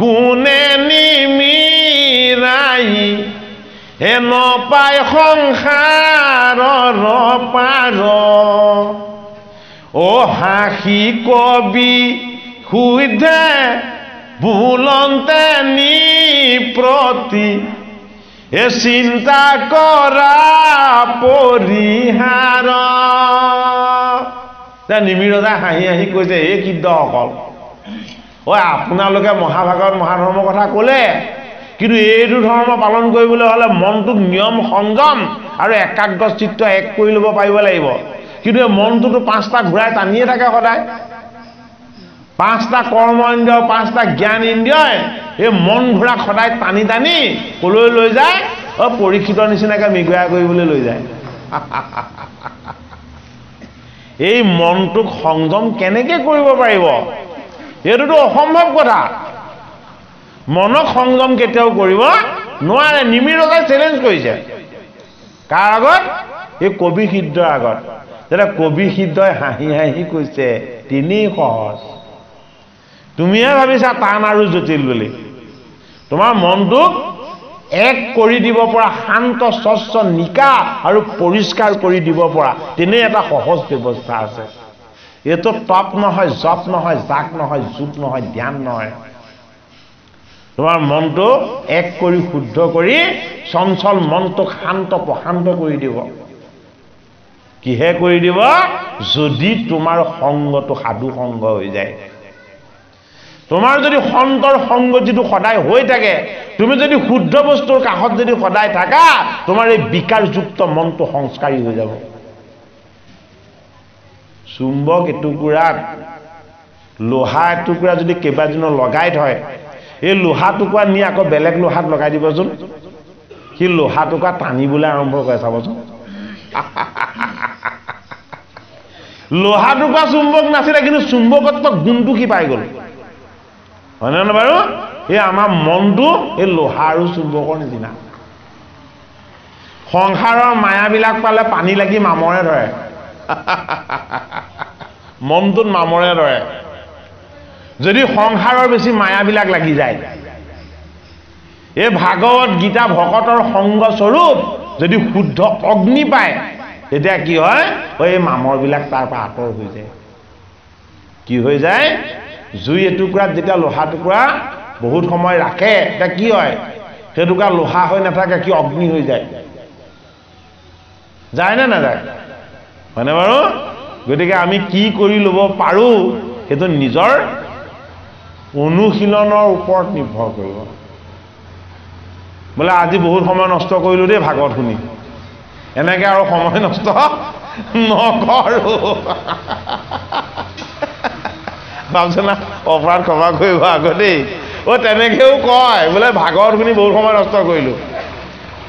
গুণে নিমিৰাই হে নপায় সংসাৰৰ পাৰ অ হাঁহি কবি সুধে ভুলন্তে নিপ্ৰতি এ চিন্তা কৰা পৰিহাৰ নিমিৰজা হাঁহি হাঁহি কৈছে এই সিদ্ধসকল ঐ আপোনালোকে মহাভাগৱত মহাধৰ্মৰ কথা ক'লে কিন্তু এইটো ধৰ্ম পালন কৰিবলৈ হ'লে মনটোক নিয়ম সংযম আৰু একাগ্ৰ চিত্ত এক কৰি ল'ব পাৰিব লাগিব কিন্তু এই মনটোতো পাঁচটা ঘূৰাই টানিয়ে থাকে সদায় পাঁচটা কৰ্ম ইন্দ্ৰিয় পাঁচটা জ্ঞান ইন্দ্ৰিয়ই এই মন ঘূৰা সদায় টানি টানি কলৈ লৈ যায় অ পৰীক্ষিতৰ নিচিনাকৈ মিগুৰা কৰিবলৈ লৈ যায় এই মনটোক সংযম কেনেকৈ কৰিব পাৰিব এইটোতো অসম্ভৱ কথা মনক সংযম কেতিয়াও কৰিব নোৱাৰে নিমিৰজাই চেলেঞ্জ কৰিছে কাৰ আগত এই কবি সিদ্ধৰ আগত যেতিয়া কবি সিদ্ধই হাঁহি হাঁহি কৈছে তিনি সহজ তুমিহে ভাবিছা টান আৰু জটিল বুলি তোমাৰ মনটোক এক কৰি দিব পৰা শান্ত স্বচ্ছ নিকা আৰু পৰিষ্কাৰ কৰি দিব পৰা তেনে এটা সহজ ব্যৱস্থা আছে এইটো তপ নহয় জপ নহয় জাক নহয় যুগ নহয় ধ্যান নহয় তোমাৰ মনটো এক কৰি শুদ্ধ কৰি চঞ্চল মনটোক শান্ত প্ৰশান্ত কৰি দিব কিহে কৰি দিব যদি তোমাৰ সংগটো সাধু সংগ হৈ যায় তোমাৰ যদি সন্তৰ সংগ যিটো সদায় হৈ থাকে, তুমি যদি শুদ্ধ বস্তুৰ কাষত যদি সদায় থাকা, তোমাৰ এই বিকাৰযুক্ত মনটো সংস্কাৰী হৈ যাব। চুম্বক এটুকুৰাত লোহা এটুকুৰা যদি কেইবাদিনো লগাই থয়, এই লোহা টুকুৰা নি আকৌ বেলেগ লোহাত লগাই দিবচোন, সি লোহা টুকুৰা টানিবলৈ আৰম্ভ কৰে, চাবচোন। লোহা টুকুৰা চুম্বক নাছিলে, কিন্তু চুম্বকত্ব গুণটো কি পাই গ'ল, হয় নে বাৰু? এই আমাৰ মনটো এই লোহা আৰু চুম্বকৰ নিচিনা। সংসাৰৰ মায়াবিলাক পালে পানী লাগি মামৰে ধৰে। মনটোত মামৰে ধৰে যদি সংসাৰৰ বেছি মায়াবিলাক লাগি যায়। এই ভাগৱত গীতা ভকতৰ সংগ স্বৰূপ যদি শুদ্ধ অগ্নি পায়, তেতিয়া কি হয়, এই মামৰবিলাক তাৰ পৰা আঁতৰ হৈ যায়। কি হৈ যায়? জুই এটুকুৰাত যেতিয়া লোহা টুকুৰা বহুত সময় ৰাখে, তেতিয়া কি হয়, সেইটুকুৰা লোহা হৈ নাথাকে, কি অগ্নি হৈ যায়। যায় নে নাযায়? হয়নে বাৰু? গতিকে আমি কি কৰি ল'ব পাৰোঁ, সেইটো নিজৰ অনুশীলনৰ ওপৰত নিৰ্ভৰ কৰিব। বোলে আজি বহুত সময় নষ্ট কৰিলোঁ দেই ভাগৱত শুনি, এনেকৈ আৰু সময় নষ্ট নকৰোঁ। ভাবছোন না, অপৰাধ ক্ষমা কৰিব আকৌ দেই। তেনেকৈও কয়, বোলে ভাগৱত শুনি বহুত সময় নষ্ট কৰিলোঁ,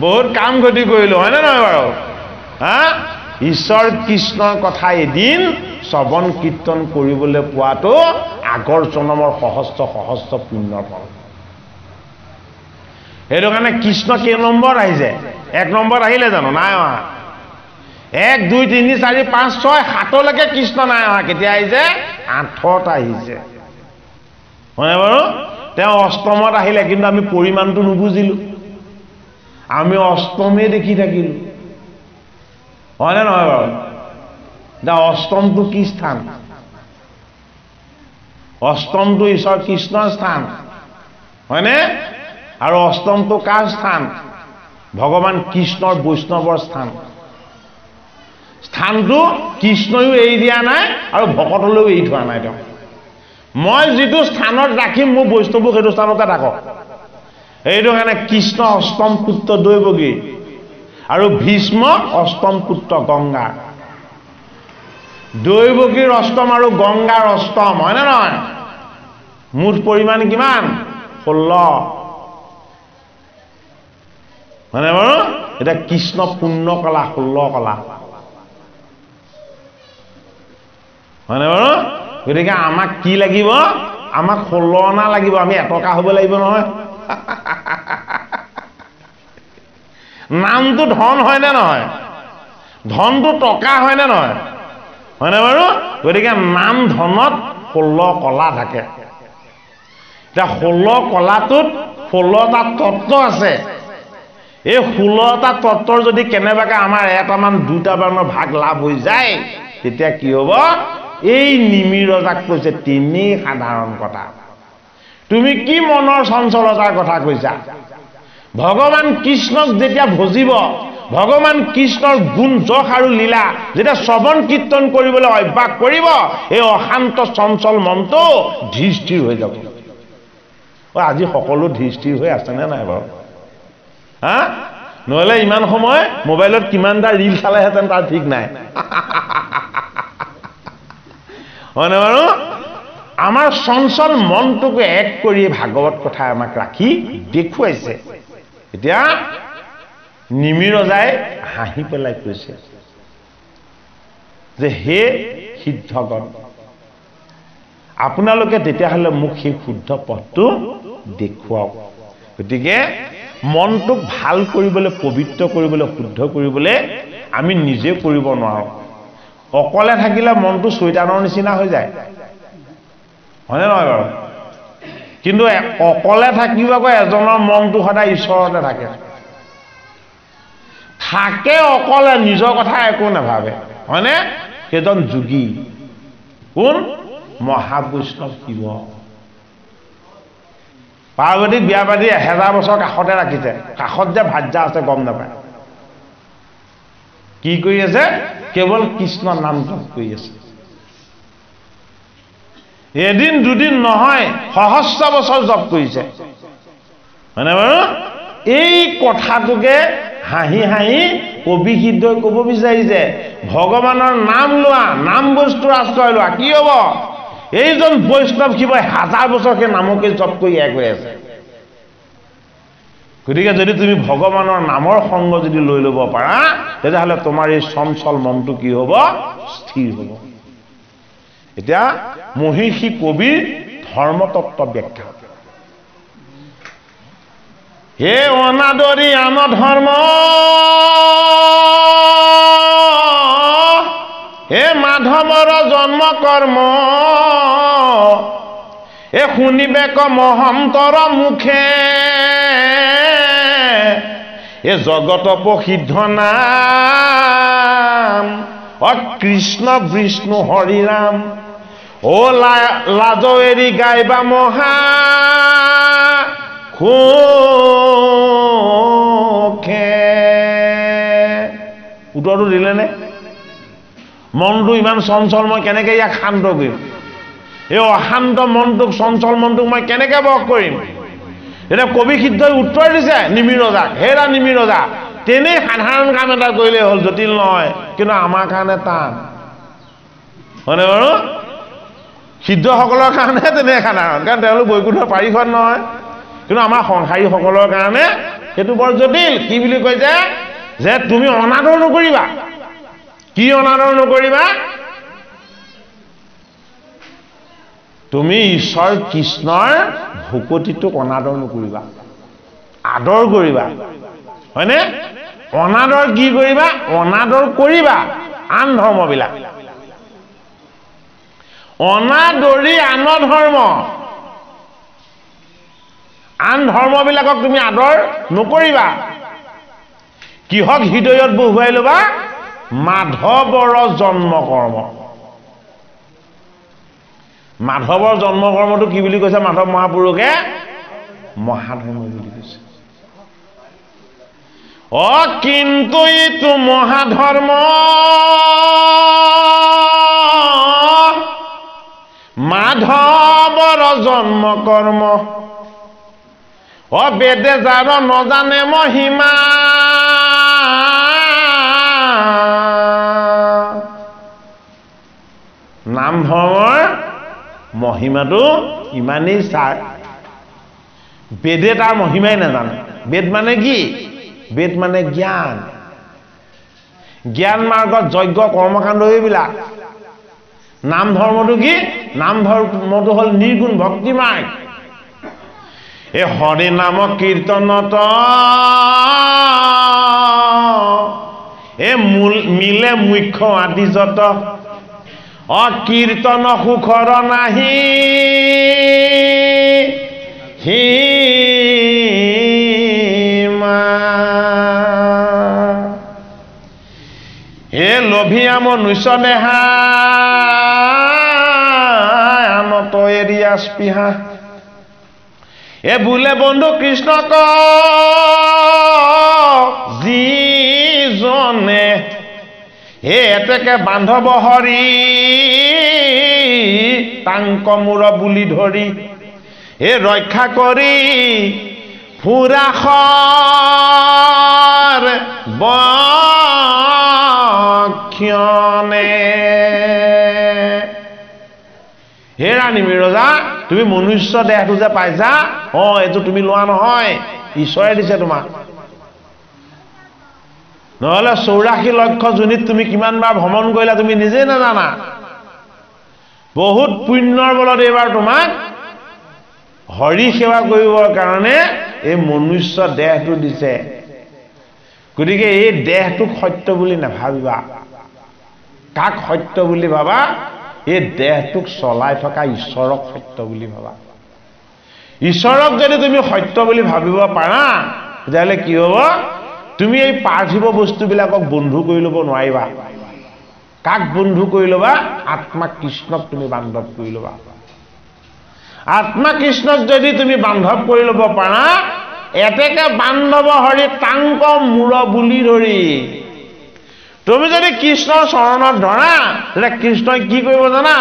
বহুত কাম ক্ষতি কৰিলোঁ, হয়নে নহয় বাৰু? হা, ঈশ্বৰ কৃষ্ণৰ কথা এদিন শ্ৰৱণ কীৰ্তন কৰিবলৈ পোৱাটো আগৰ জন্মৰ সহস্ৰ সহস্ৰ পুণ্যৰ ফল। সেইটো কাৰণে কৃষ্ণ কেই নম্বৰত আহিছে? 1 নম্বৰত আহিলে জানো? নাই অহা। 1, 2, 3, 4, 5, 6, 7লৈকে কৃষ্ণ নাই অহা। কেতিয়া আহিছে? 8ত আহিছে, হয়নে বাৰু? তেওঁ অষ্টমত আহিলে, কিন্তু আমি পৰিমাণটো নুবুজিলোঁ, আমি অষ্টমেই দেখি থাকিলোঁ, হয়নে নহয় বাৰু? অষ্টমটো কি স্থান? অষ্টমটো ঈশ্বৰ কৃষ্ণৰ স্থান, হয়নে? আৰু অষ্টমটো কাৰ স্থান? ভগৱান কৃষ্ণৰ বৈষ্ণৱৰ স্থান। স্থানটো কৃষ্ণইও এৰি দিয়া নাই আৰু ভকতলৈও এৰি থোৱা নাই। তেওঁ মই যিটো স্থানত ৰাখিম, মোৰ বৈষ্ণৱো সেইটো স্থানতে থাকক। সেইটো কাৰণে কৃষ্ণ অষ্টম পুত্ৰ দৈৱকী আৰু ভীষ্ম অষ্টম পুত্ৰ গংগা। দৈৱকীৰ অষ্টম আৰু গংগাৰ অষ্টম, হয়নে নহয়? মুঠ পৰিমাণ কিমান? 16, হয়নে বাৰু? এতিয়া কৃষ্ণ পুণ্য কলা 16 কলা, হয়নে বাৰু? গতিকে আমাক কি লাগিব? আমাক 16 অনা লাগিব। আমি এটকা হ'ব লাগিব নহয়। নামটো ধন হয়নে নহয়? ধনটো টকা হয়নে নহয়? হয়নে বাৰু? গতিকে নাম ধনত 16 কলা থাকে। এতিয়া 16 কলাটোত 16টা তত্ত্ব আছে। এই 16টা তত্ত্বৰ যদি কেনেবাকৈ আমাৰ এটামান 2টামানৰ ভাগ লাভ হৈ যায়, তেতিয়া কি হ'ব? এই নিমি ৰজাক কৈছে তেনেই সাধাৰণ কথা। তুমি কি মনৰ চঞ্চলতাৰ কথা কৈছা? ভগৱান কৃষ্ণক যেতিয়া ভজিব, ভগৱান কৃষ্ণৰ গুণ যশ আৰু লীলা যেতিয়া শ্ৰৱণ কীৰ্তন কৰিবলৈ অভ্যাস কৰিব, এই অশান্ত চঞ্চল মনটো ধীৰ স্থিৰ হৈ যাব। আজি সকলো ধীৰ স্থিৰ হৈ আছেনে নাই বাৰু? হা, নহ'লে ইমান সময় মোবাইলত কিমানটা ৰীল চালেহেঁতেন তাৰ ঠিক নাই। হয়নে বাৰু? আমাৰ চঞ্চল মনটোকে এক কৰি ভাগৱত কথাই আমাক ৰাখি দেখুৱাইছে। এতিয়া নিমি ৰজাই হাঁহি পেলাই কৈছে যে, হে সিদ্ধগণ, আপোনালোকে তেতিয়াহ'লে মোক সেই শুদ্ধ পথটো দেখুৱাওক। গতিকে মনটোক ভাল কৰিবলৈ, পবিত্ৰ কৰিবলৈ, শুদ্ধ কৰিবলৈ আমি নিজে কৰিব নোৱাৰোঁ। অকলে থাকিলে মনটো চৈতানৰ নিচিনা হৈ যায়, হয়নে নহয় বাৰু? কিন্তু অকলে থাকিব আকৌ এজনৰ মনটো সদায় ঈশ্বৰতে থাকে। থাকে অকলে, নিজৰ কথা একো নাভাবে, হয়নে? সেইজন যোগী। কোন? মহাবৈষ্ণৱ শিৱ। পাৰ্বতীক বিয়া পাতি 1000 বছৰ কাষতে ৰাখিছে। কাষত যে ভাৰ্যা আছে গম নাপায়। কি কৰি আছে? কেৱল কৃষ্ণ নাম জপ কৰি আছে। এদিন দুদিন নহয় সহস্ৰ বছৰ জপ কৰিছে মানে বাৰু এই কথাটোকে হাঁহি হাঁহি কবি সিদ্ধই ক'ব বিচাৰিছে ভগৱানৰ নাম লোৱা নাম বস্তুৰ আশ্ৰয় লোৱা কি হ'ব এইজন বৈষ্ণৱ শিৱই 1000 বছৰ সেই নামকে জপ কৰি গৈ আছে গতিকে যদি তুমি ভগৱানৰ নামৰ সংগ যদি লৈ ল'ব পাৰা তেতিয়াহ'লে তোমাৰ এই চঞ্চল মনটো কি হ'ব স্থিৰ হ'ব এতিয়া মহিষী কবিৰ ধৰ্মতত্ত্ব ব্যাখ্যা হে অনাদৰি আন ধৰ্ম হে মাধৱৰ জন্ম কৰ্ম এ শুনিবে ক মহন্তৰ মুখে এ জগত প্ৰসিদ্ধ নাম কৃষ্ণ বিষ্ণু হৰি ৰাম ও লাজ এৰি গাইবা মহা সুখে উত্তৰটো দিলে নে মনটো ইমান চঞ্চল মই কেনেকৈ ইয়াক শান্ত কৰিম এই অশান্ত মনটোক চঞ্চল মনটোক মই কেনেকৈ বশ কৰিম এতিয়া কবি সিদ্ধই উত্তৰ দিছে নিমি ৰজাক হেৰা নিমি ৰজা তেনেই সাধাৰণ কাম এটা কৰিলে হ'ল জটিল নহয় কিন্তু আমাৰ কাৰণে টান হয়নে বাৰু সিদ্ধসকলৰ কাৰণে তেনে সাধাৰণ কাৰণ তেওঁলোক বৈকুণ্ঠৰ পাৰিষদ নহয় কিন্তু আমাৰ সংসাৰীসকলৰ কাৰণে সেইটো বৰ জটিল কি বুলি কৈছে যে তুমি অনাদৰ নকৰিবা কি অনাদৰ নকৰিবা তুমি ঈশ্বৰ কৃষ্ণৰ ভকতিটোক অনাদৰ নকৰিবা আদৰ কৰিবা হয়নে অনাদৰ কি কৰিবা অনাদৰ কৰিবা আন ধৰ্মবিলাক অনাদৰি আন ধৰ্ম আন ধৰ্মবিলাকক তুমি আদৰ নকৰিবা কিহক হৃদয়ত বহুৱাই ল'বা মাধৱৰ জন্ম কৰ্ম মাধৱৰ জন্ম কৰ্মটো কি বুলি কৈছে মাধৱ মহাপুৰুষে মহাধৰ্ম বুলি কৈছে কিন্তু এইটো মহাধৰ্ম মাধৱৰ জন্ম কৰ্ম বেদে যাৰ নজানে মহিমা নাম ধৰ্মৰ মহিমাটো ইমানেই চাৰ বেদে তাৰ মহিমাই নাজানে বেদ মানে কি বেদ মানে জ্ঞান জ্ঞান মাৰ্গত যজ্ঞ কৰ্মকাণ্ড এইবিলাক নাম ধৰ্মটো কি নাম ধৰ্মটো হ'ল নিৰ্গুণ ভক্তি মাৰ্গ এই হৰি নাম কীৰ্তনত মিলে মুখ্য আদি যত কীৰ্তন সুখৰ নাহি হে লোভিয়া মনুষ্য দেহা আনত এৰিয়া স্পৃহা এ বোলে বন্ধু কৃষ্ণক যিজনে হে এতেকে বান্ধৱ হৰি তাংক মূৰ বুলি ধৰি হে ৰক্ষা কৰি ফুৰাখৰ বক্ষণে হে ৰাণী ৰজা তুমি মনুষ্য দেহটো যে পাইছা এইটো তুমি লোৱা নহয় ঈশ্বৰে দিছে তোমাক নহলে 84 লক্ষ জুনিত তুমি কিমান বাৰ ভ্ৰমণ কৰিলা তুমি নিজে নাজানা বহুত পুণ্যৰ বলত এইবাৰ তোমাক হৰি সেৱা কৰিবৰ কাৰণে এই মনুষ্য দেহটো দিছে গতিকে এই দেহটোক সত্য বুলি নাভাবিবা কাক সত্য বুলি ভাবা এই দেহটোক চলাই থকা ঈশ্বৰক সত্য বুলি ভাবা ঈশ্বৰক যদি তুমি সত্য বুলি ভাবিব পাৰা তেতিয়াহ'লে কি হ'ব তুমি এই পাৰ্থিৱ বস্তুবিলাকক বন্ধু কৰি ল'ব নোৱাৰিবা কাক বন্ধু কৰি ল'বা আত্মা কৃষ্ণক তুমি বান্ধৱ কৰি ল'বা আত্মা কৃষ্ণক যদি তুমি বান্ধৱ কৰি ল'ব পাৰা এতেকে বান্ধৱ হৰি তাংক মূৰ বুলি ধৰি তুমি যদি কৃষ্ণৰ চৰণত ধৰা তেতিয়া কৃষ্ণই কি কৰিব জানা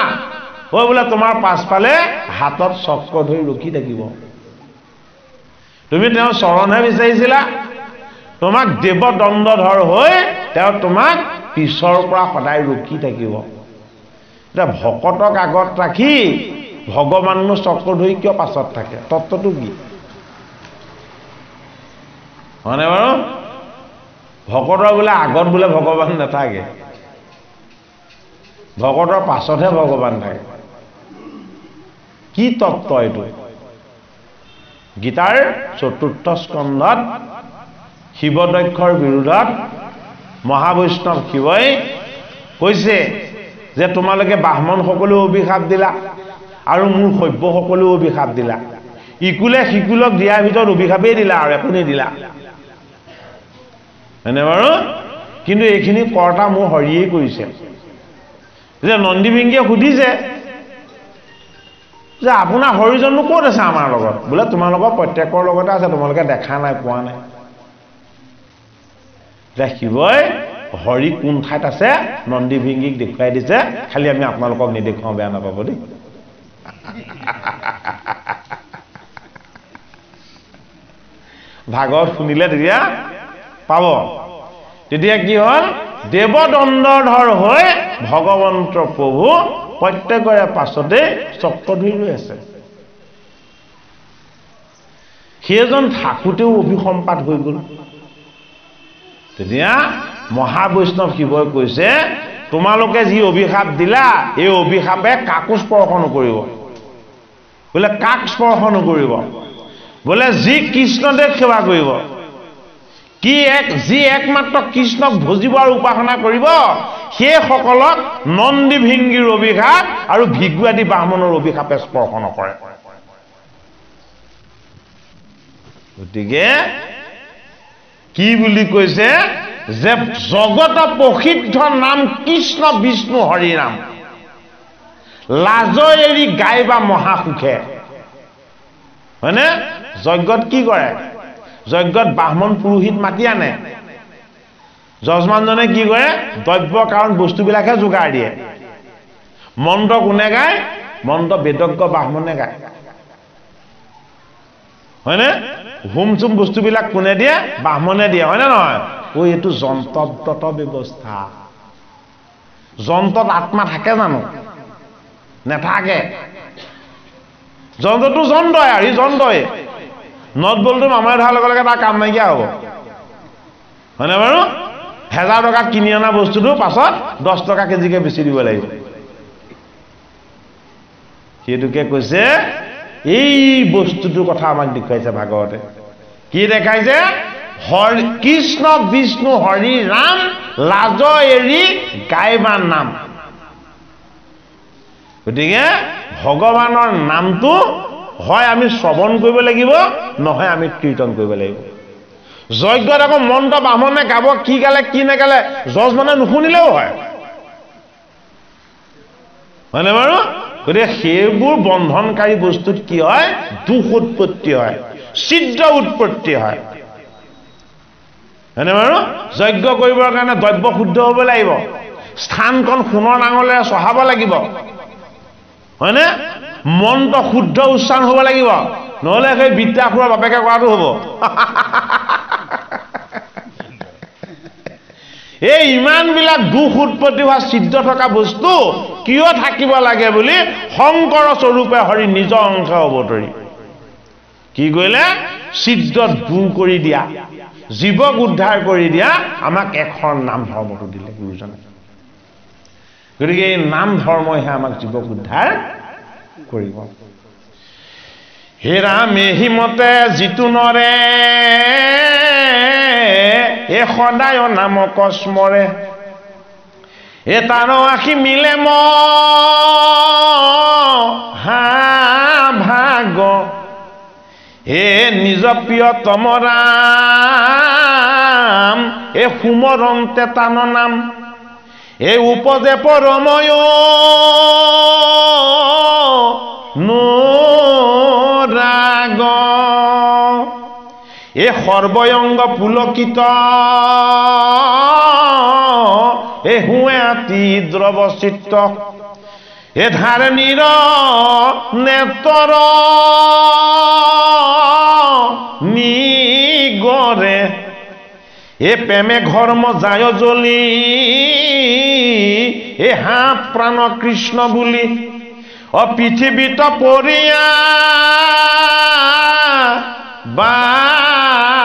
ঐ বোলে তোমাৰ পাছফালে হাতত চক্ৰ ধৰি ৰখি থাকিব তুমি তেওঁৰ চৰণহে বিচাৰিছিলা তোমাক দেৱদণ্ডধৰ হৈ তেওঁ তোমাক পিছৰ পৰা সদায় ৰখি থাকিব এটা ভকতক আগত ৰাখি ভগৱাননো চক্ৰ ধৰি কিয় পাছত থাকে তত্ত্বটো কি হয়নে বাৰু ভকতৰ বোলে আগত বোলে ভগৱান নাথাকে ভকতৰ পাছতহে ভগৱান থাকে কি তত্ত্ব এইটো গীতাৰ ৪ৰ্থ স্কন্ধত শিৱদক্ষৰ বিৰোধত মহাবৈষ্ণৱ শিৱই কৈছে যে তোমালোকে ব্ৰাহ্মণ সকলো অভিশাপ দিলা আৰু মোৰ সভ্য সকলো অভিশাপ দিলা ইকুলে সিকুলক দিয়াৰ ভিতৰত অভিশাপেই দিলা আৰু একো নিদিলা হয়নে বাৰু কিন্তু এইখিনি কৰ্তা মোৰ হৰিয়েই কৰিছে যে নন্দীভিংগীয়ে সুধিছে যে আপোনাৰ হৰিজননো ক'ত আছে আমাৰ লগত বোলে তোমালোকৰ প্ৰত্যেকৰ লগতে আছে তোমালোকে দেখা নাই পোৱা নাই যে শিৱই হৰি কোন ঠাইত আছে নন্দীভিংগীক দেখুৱাই দিছে খালি আমি আপোনালোকক নেদেখুৱাওঁ বেয়া নাপাব দেই ভাগৱত শুনিলে তেতিয়া পাব তেতিয়া কি হ'ল দেৱদণ্ডধৰ হৈ ভগৱন্ত প্ৰভু প্ৰত্যেকৰে পাছতে চক্ৰ ধৰি ৰৈ আছে সেইজন থাকোঁতেও অভিসম্পাত হৈ গ'ল তেতিয়া মহাবৈষ্ণৱ শিৱই কৈছে তোমালোকে যি অভিশাপ দিলা এই অভিশাপে কাকো স্পৰ্শ নকৰিব বোলে কাক স্পৰ্শ নকৰিব বোলে যি কৃষ্ণদেৱ সেৱা কৰিব যি একমাত্ৰ কৃষ্ণক ভজিব আৰু উপাসনা কৰিব সেইসকলক নন্দীভিংগীৰ অভিশাপ আৰু ভিগু আদি ব্ৰাহ্মণৰ অভিশাপে স্পৰ্শ নকৰে গতিকে কি বুলি কৈছে যে জগত প্ৰসিদ্ধ নাম কৃষ্ণ বিষ্ণু হৰি নাম লাজ এৰি গাইবা মহাসুখে হয়নে যজ্ঞত কি কৰে যজ্ঞত ব্ৰাহ্মণ পুৰোহিত মাতি আনে যজমানজনে কি কৰে দ্ৰব্য কাৰণ বস্তুবিলাকহে যোগাৰ দিয়ে মন্ত্ৰ কোনে গায় মন্ত্ৰ বেদজ্ঞ ব্ৰাহ্মণে গায় হয়নে হোম চুম বস্তুবিলাক কোনে দিয়ে ব্ৰাহ্মণে দিয়ে হয়নে নহয় এইটো যন্ত্ৰদত্ত ব্যৱস্থা যন্ত্ৰত আত্মা থাকে জানো নেথাকে যন্ত্ৰটো যন্ত্ৰই আৰু যন্ত্ৰই নট বলটো মামাই ধৰাৰ লগে লগে তাৰ কাম নাইকিয়া হ'ব হয়নে বাৰু 1000 টকাত কিনি অনা বস্তুটো পাছত 10 টকা কেজিকে বেছি দিব লাগিব সেইটোকে কৈছে এই বস্তুটোৰ কথা আমাক দেখুৱাইছে ভাগৱতে কি দেখাইছে কৃষ্ণ বিষ্ণু হৰি ৰাম লাজ এৰি গাইবা নাম গতিকে ভগৱানৰ নামটো হয় আমি শ্ৰৱণ কৰিব লাগিব নহয় আমি কীৰ্তন কৰিব লাগিব যজ্ঞত আকৌ মন্ত্ৰ ব্ৰাহ্মণে গাব কি গালে কি নেগালে জজ মানে নুশুনিলেও হয় হয়নে বাৰু গতিকে সেইবোৰ বন্ধনকাৰী বস্তুত কি হয় দুখ উৎপত্তি হয় ছিদ্ৰ উৎপত্তি হয় হয়নে বাৰু যজ্ঞ কৰিবৰ কাৰণে দ্ৰব্য শুদ্ধ হ'ব লাগিব স্থানখন সোণৰ নাঙলেৰে চহাব লাগিব হয়নে মন্ত্ৰ শুদ্ধ উচ্চাৰণ হ'ব লাগিব নহ'লে সেই বিদ্যাসুৰৰ বাপেকে কৰাটো হ'ব এই ইমানবিলাক দুখ উৎপত্তি হোৱা ছিদ্ৰ থকা বস্তু কিয় থাকিব লাগে বুলি শংকৰ স্বৰূপে হৰি নিজ অংশ অৱতৰি কি কৰিলে ছিদ্ৰ দূৰ কৰি দিয়া জীৱক উদ্ধাৰ কৰি দিয়া আমাক এখন নাম ধৰ্মটো দিলে গুৰুজনে গতিকে এই নাম ধৰ্মইহে আমাক জীৱক উদ্ধাৰ কৰিব হে ৰাম এহিমতে যিটো নৰে এ সদায় নাম কস্মৰে এ তাৰ আখি মিলে ভাগ হে নিজ প্ৰিয়তম ৰাম এ সুমৰন্তে তান নাম এ উপজে পৰময় নোৰাগ এ সৰ্বয়ংগ পুলকিত এ হুৱে অতি দ্ৰৱ চিত্ত এ ধারণীর নেতর নিগরে এ প্রেমে ঘর্ম যায় জ্বলি এ হাত প্রাণ কৃষ্ণ বুলি ও পৃথিবীত পরিয়া বাগরে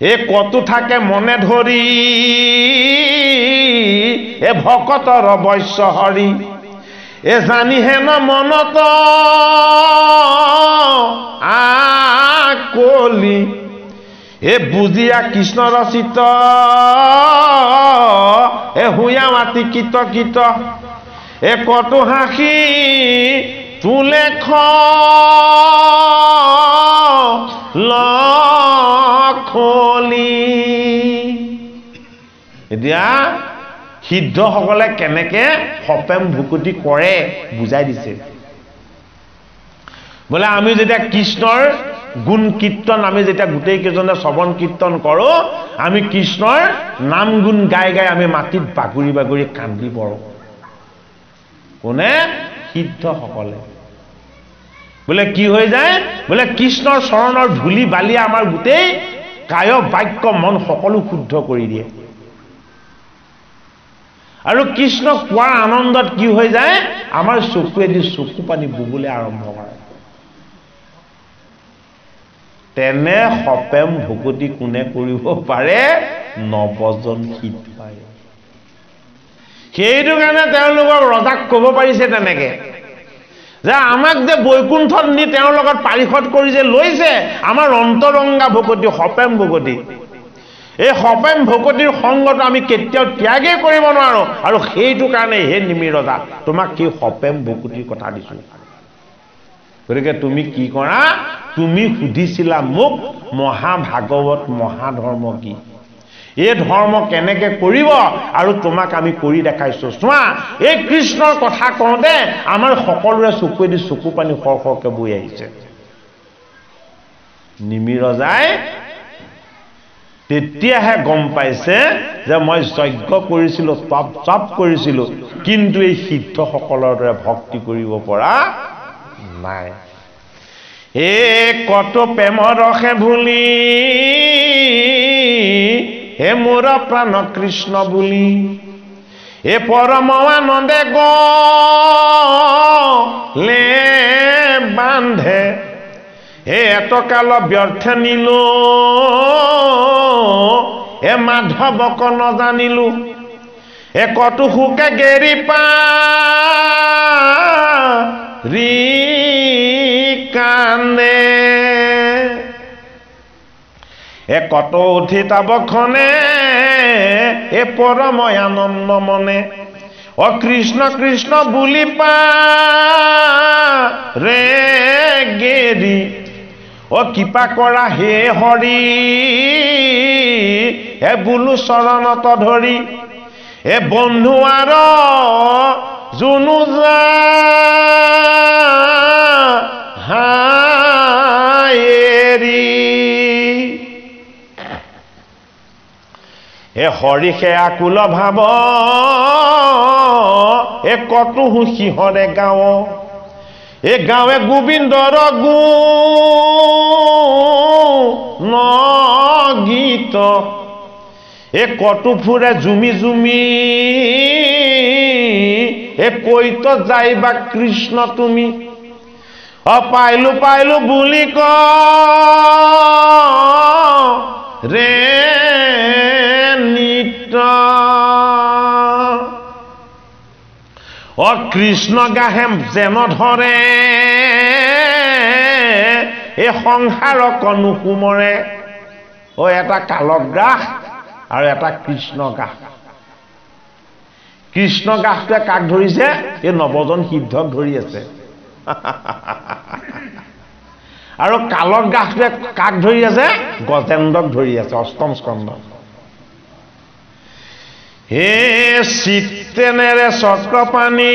এ কত থাকে মনে ধরি এ ভকতর বৈশ্য হরি এ জানি হেন মনত আকলি এ বুঝিয়া কৃষ্ণ রচিত এ হুয়া মাতি কিত কিত এ কত হাসি তুলে লখলি এতিয়া সিদ্ধসকলে কেনেকে সপেম ভুকুটি কৰে বুজাই দিছে বোলে আমি যেতিয়া কৃষ্ণৰ গুণ কীৰ্তন আমি যেতিয়া গোটেই কেইজনে শ্ৰৱণ কীৰ্তন কৰোঁ আমি কৃষ্ণৰ নাম গুণ গাই গাই আমি মাটিত বাগৰি বাগৰি কান্দি পৰোঁ কোনে সিদ্ধসকলে বোলে কি হৈ যায় বোলে কৃষ্ণৰ চৰণৰ ধূলি বালি আমাৰ গোটেই কায় বাক্য মন সকলো শুদ্ধ কৰি দিয়ে আৰু কৃষ্ণক পোৱাৰ আনন্দত কি হৈ যায় আমাৰ চকুৱেদি চকু পানী বুবুলে আৰম্ভ কৰে তেনে সপেম ভুকুটি কোনে কৰিব পাৰে নৱজন শীত পায় সেইটো কাৰণে তেওঁলোকক ৰজাক ক'ব পাৰিছে তেনেকে যে আমাক যে বৈকুণ্ঠত নি তেওঁৰ লগত পাৰিষদ কৰি যে লৈছে আমাৰ অন্তৰংগা ভকতি সপেম ভকতি এই সপেম ভকতিৰ সংগত আমি কেতিয়াও ত্যাগেই কৰিব নোৱাৰো আৰু সেইটো কাৰণে হে নিমি ৰজা তোমাক কি সপেম ভকতিৰ কথা দিছো গতিকে তুমি কি কৰা তুমি সুধিছিলা মোক মহাভাগৱত মহাধৰ্ম কি এই ধৰ্ম কেনেকে কৰিব আৰু তোমাক আমি কৰি দেখাইছো চোৱা এই কৃষ্ণৰ কথা কওঁতে আমাৰ সকলোৰে চকুৱেদি চকু পানী খৰখৰকে বৈ আহিছে নিমি ৰজাই তেতিয়াহে গম পাইছে যে মই যজ্ঞ কৰিছিলো তপ কৰিছিলো কিন্তু এই সিদ্ধসকলৰ দৰে ভক্তি কৰিব পৰা নাই এ কত প্ৰেমৰ ৰসে ভুলি হে মোৰ প্ৰাণ কৃষ্ণ বুলি এ পৰম আনন্দে গলে বান্ধে হে এটকাল ব্যৰ্থ নিলো এ মাধৱক নজানিলো এ কত সুকে গেৰি পাৰি কান্দে এ কত উঠি তাবখনে এ পৰম আনন্দ মনে অ কৃষ্ণ কৃষ্ণ বুলি ৰে গেৰি অ কৃপা কৰা হে হৰি এ বোলো চৰণত ধৰি এ বন্ধু আৰ জুনু যা হায়েৰি এ হৰি সে আকুল ভাৱ এ কতো সিহঁতে গাঁও এ গাঁৱে গোবিন্দৰ গুণ গীত এ কতো ফুৰে জুমি জুমি এ কৈত যাইবা কৃষ্ণ তুমি অ পাইলো পাইলো বুলি ক ৰে নিত অ কৃষ্ণ গাহে যেন ধৰে এই সংসাৰক নুকুমৰে ও এটা কালক গাহ আৰু এটা কৃষ্ণ গাহ কৃষ্ণ গাহটোৱে কাক ধৰিছে এই নৱজন সিদ্ধক ধৰি আছে আৰু কালক গাহটোৱে কাক ধৰি আছে গজেন্দ্ৰক ধৰি আছে অষ্টম স্কন্ধ হে চিত্তেনেৰে চক্ৰপাণী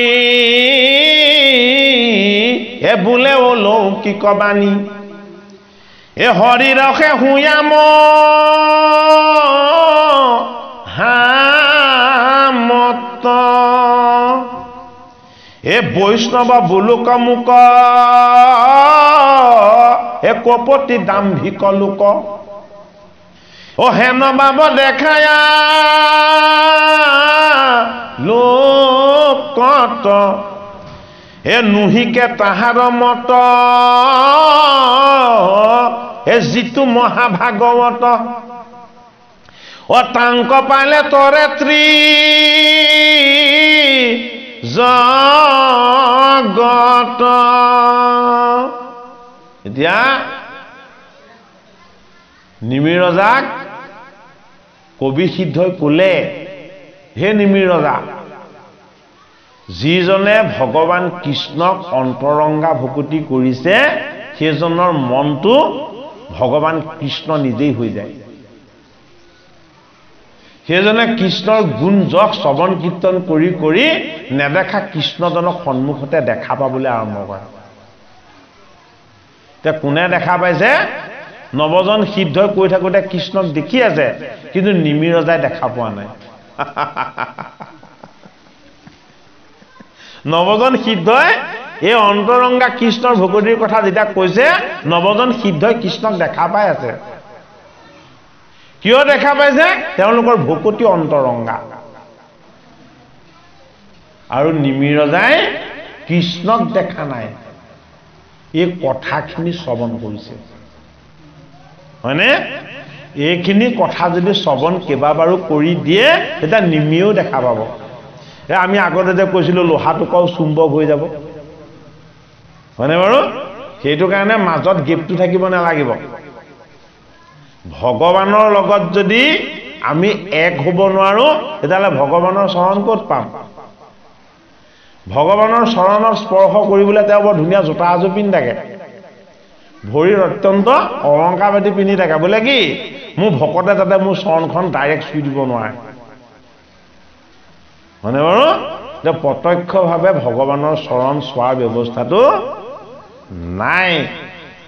এ বোলে ও লৌকিক বাণী এ হৰি ৰসে হুয়াম হামত এ বৈষ্ণৱ বুলুক মুক এ কপতি দাম্ভিক লোক ও হেন বাব দেখায়া লোকত এ নুহিকে তাহাৰ মত এ যিটো মহাভাগৱত ও তাংক পালে তৰে ত্ৰী জগত এতিয়া নিমিৰ ৰজাক কবি সিদ্ধই ক'লে হে নিমিৰ ৰজা যিজনে ভগৱান কৃষ্ণক অন্তৰংগা ভকতি কৰিছে সেইজনৰ মনটো ভগৱান কৃষ্ণ নিজেই হৈ যায় সেইজনে কৃষ্ণৰ গুণ যশ শ্ৰৱণ কীৰ্তন কৰি কৰি নেদেখা কৃষ্ণজনক সন্মুখতে দেখা পাবলৈ আৰম্ভ কৰে এতিয়া কোনে দেখা পাইছে নৱজন সিদ্ধই কৈ থাকোঁতে কৃষ্ণক দেখি আছে কিন্তু নিমিৰ ৰজাই দেখা পোৱা নাই নৱজন সিদ্ধই এই অন্তৰংগা কৃষ্ণৰ ভকতিৰ কথা যেতিয়া কৈছে নৱজন সিদ্ধই কৃষ্ণক দেখা পাই আছে কিয় দেখা পাইছে তেওঁলোকৰ ভকতি অন্তৰংগা আৰু নিমিৰ ৰজাই কৃষ্ণক দেখা নাই এই কথাখিনি শ্ৰৱণ কৰিছে হয়নে এইখিনি কথা যদি শ্ৰৱণ কেইবাবাৰো কৰি দিয়ে তেতিয়া নিমিয়েও দেখা পাব আমি আগতে যে কৈছিলোঁ লোহাটোকাও চুম্বক হৈ যাব হয়নে বাৰু সেইটো কাৰণে মাজত গেপটো থাকিব নালাগিব ভগৱানৰ লগত যদি আমি এক হ'ব নোৱাৰো তেতিয়াহ'লে ভগৱানৰ চৰণ ক'ত পাম ভগৱানৰ চৰণৰ স্পৰ্শ কৰিবলৈ তেওঁ বৰ ধুনীয়া জোতা এযোৰ পিন্ধি থাকে ভৰিৰ অত্যন্ত অলংকাৰবাদী পিন্ধি থাকে বোলে কি মোৰ ভকতে তাতে মোৰ চৰণখন ডাইৰেক্ট চুই দিব নোৱাৰে হয়নে বাৰু এতিয়া প্ৰত্যক্ষভাৱে ভগৱানৰ চৰণ চোৱাৰ ব্যৱস্থাটো নাই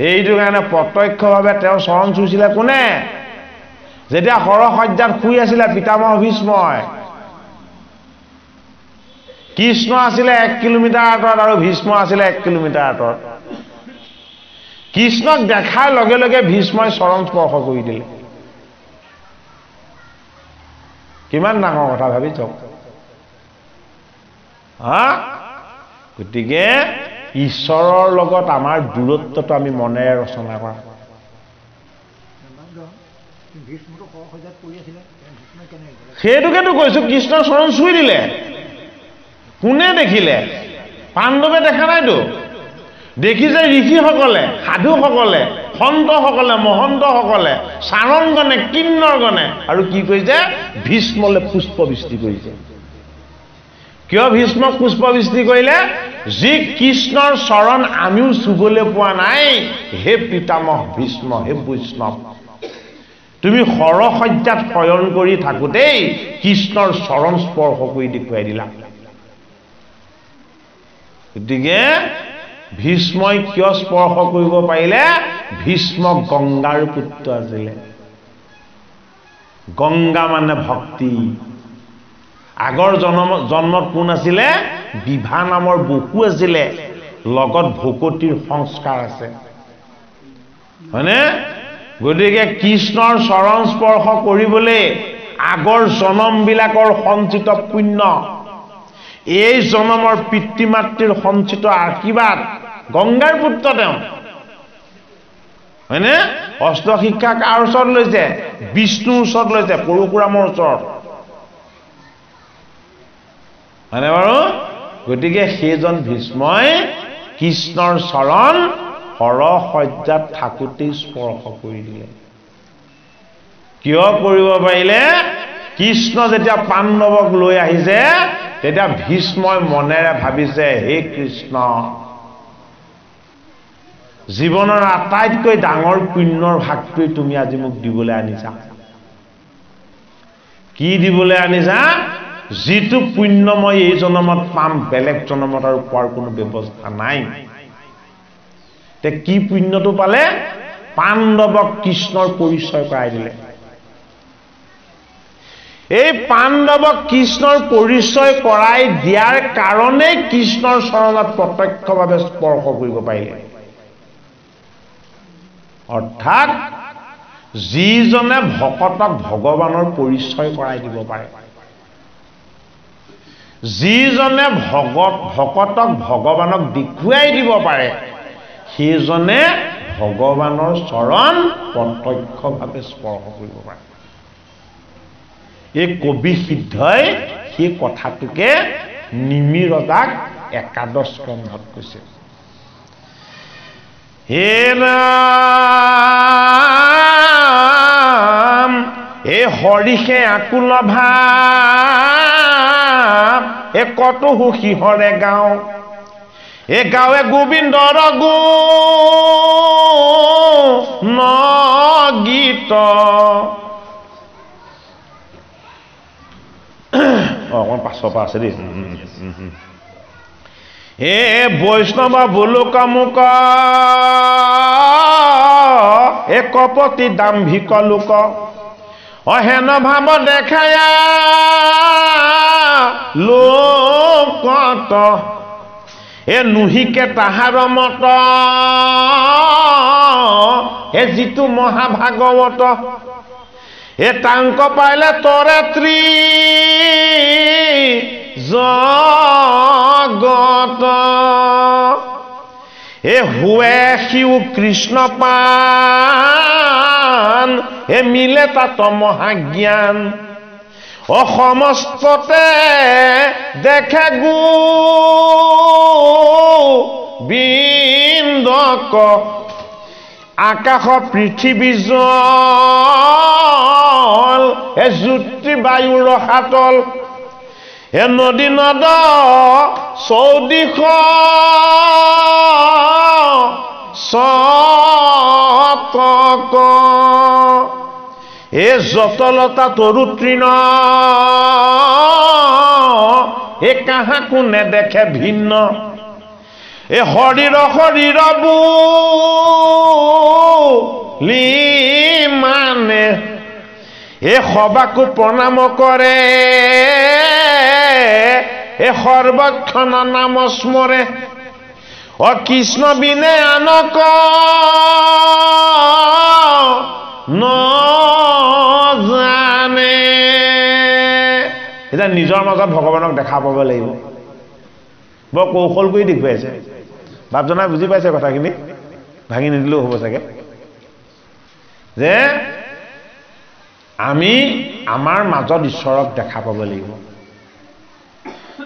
এইটো কাৰণে প্ৰত্যক্ষভাৱে তেওঁ চৰণ চুইছিলে কোনে যেতিয়া সৰসজ্জাত শুই আছিলে পিতামহ ভীষ্মই কৃষ্ণ আছিলে 1 কিলোমিটাৰ আঁতৰত আৰু ভীষ্ম আছিলে 1 কিলোমিটাৰ আঁতৰত কৃষ্ণক দেখাৰ লগে লগে ভীষ্মই চৰণ স্পৰ্শ কৰি দিলে কিমান ডাঙৰ কথা ভাবি চাওক গতিকে ঈশ্বৰৰ লগত আমাৰ দূৰত্বটো আমি মনেৰে ৰচনা কৰা সেইটোকেতো কৈছো কৃষ্ণৰ চৰণ চুই দিলে কোনে দেখিলে পাণ্ডৱে দেখা নাইতো দেখিছে ঋষিসকলে সাধুসকলে সন্তসকলে মহন্তসকলে চাৰণগণে কিন্নৰগণে আৰু কি কৰিছে ভীষ্মলে পুষ্পবৃষ্টি কৰিছে কিয় ভীষ্মক পুষ্পবৃষ্টি কৰিলে যি কৃষ্ণৰ চৰণ আমিও চুবলৈ পোৱা নাই হে পিতামহ ভীষ্ম হে বৈষ্ণৱ তুমি সৰসজ্জাত শয়ন কৰি থাকোঁতেই কৃষ্ণৰ চৰণ স্পৰ্শ কৰি দেখুৱাই দিলা গতিকে ভীষ্মই কিয় স্পৰ্শ কৰিব পাৰিলে ভীষ্ম গংগাৰ পুত্ৰ আছিলে গংগা মানে ভক্তি আগৰ জন্মত কোন আছিলে বিভা নামৰ বসু আছিলে লগত ভকতিৰ সংস্কাৰ আছে হয়নে গতিকে কৃষ্ণৰ চৰণ স্পৰ্শ কৰিবলৈ আগৰ জনমবিলাকৰ সঞ্চিত পুণ্য এই জনমৰ পিতৃ মাতৃৰ সঞ্চিত আশীৰ্বাদ গংগাৰ পুত্ৰ তেওঁ হয়নে অষ্ট শিক্ষা কাৰ ওচৰত লৈছে বিষ্ণুৰ ওচৰত লৈছে পৰশুৰামৰ ওচৰত হয়নে বাৰু গতিকে সেইজন ভীষ্মই কৃষ্ণৰ চৰণ সৰসজ্জাত থাকোঁতেই স্পৰ্শ কৰি দিলে কিয় কৰিব পাৰিলে কৃষ্ণ যেতিয়া পাণ্ডৱক লৈ আহিছে তেতিয়া ভীষ্মই মনেৰে ভাবিছে হে কৃষ্ণ জীৱনৰ আটাইতকৈ ডাঙৰ পুণ্যৰ ভাগটোৱে তুমি আজি মোক দিবলৈ আনিছা কি দিবলৈ আনিছা যিটো পুণ্য মই এই জনমত পাম বেলেগ জনমত আৰু পোৱাৰ কোনো ব্যৱস্থা নাই তে কি পুণ্যটো পালে পাণ্ডৱক কৃষ্ণৰ পৰিচয় কৰাই দিলে এই পাণ্ডৱক কৃষ্ণৰ পৰিচয় কৰাই দিয়াৰ কাৰণে কৃষ্ণৰ চৰণত প্ৰত্যক্ষভাৱে স্পৰ্শ কৰিব পাৰিলে অৰ্থাৎ যিজনে ভকতক ভগৱানৰ পৰিচয় কৰাই দিব পাৰে যিজনে ভকতক ভগৱানক দেখুৱাই দিব পাৰে সেইজনে ভগৱানৰ চৰণ প্ৰত্যক্ষভাৱে স্পৰ্শ কৰিব পাৰে এই কবি সিদ্ধই সেই কথাটোকে নিমিৰতাক একাদশ স্কন্ধত কৈছে হে ৰাম এ হৰিষে আকুল ভাৱ এ কত সুখীহৰে গাঁও এ গাঁৱে গোবিন্দৰ গুণ গীত অকণ পাছৰ পৰা আছে দেই হে বৈষ্ণৱ বোলোক মুক এ কপতি দাম্ভিক লোক অহেন ভাৱ দেখায়া লোকত এ নুহিকে তাহাৰ মত এ যিটো মহাভাগৱত এ তাংক পাইলে তৰেত্ৰী জগত এ হুৱে শিউ কৃষ্ণ পান এ মিলে তাত মহাজ্ঞান সমস্ততে দেখে গোবিন্দক আকাশ পৃথিৱী জল এ জ্যোতি বায়ু ৰসাতল এ নদী নদ চৌদিশ সতক এ যতলতা তৰুতৃণ এ কাহাকো নেদেখে ভিন্ন এ শৰীৰ বুলি মানে এ সবাকো প্ৰণাম কৰে এ সৰ্বক্ষণ নাম স্মৰে অ কৃষ্ণ বিনে আনক নজানে এতিয়া নিজৰ মাজত ভগৱানক দেখা পাব লাগিব বৰ কৌশল কৰি দেখুৱাইছে বাপজনাই বুজি পাইছে কথাখিনি ভাঙি নিদিলেও হ'ব চাগে যে আমি আমাৰ মাজত ঈশ্বৰক দেখা পাব লাগিব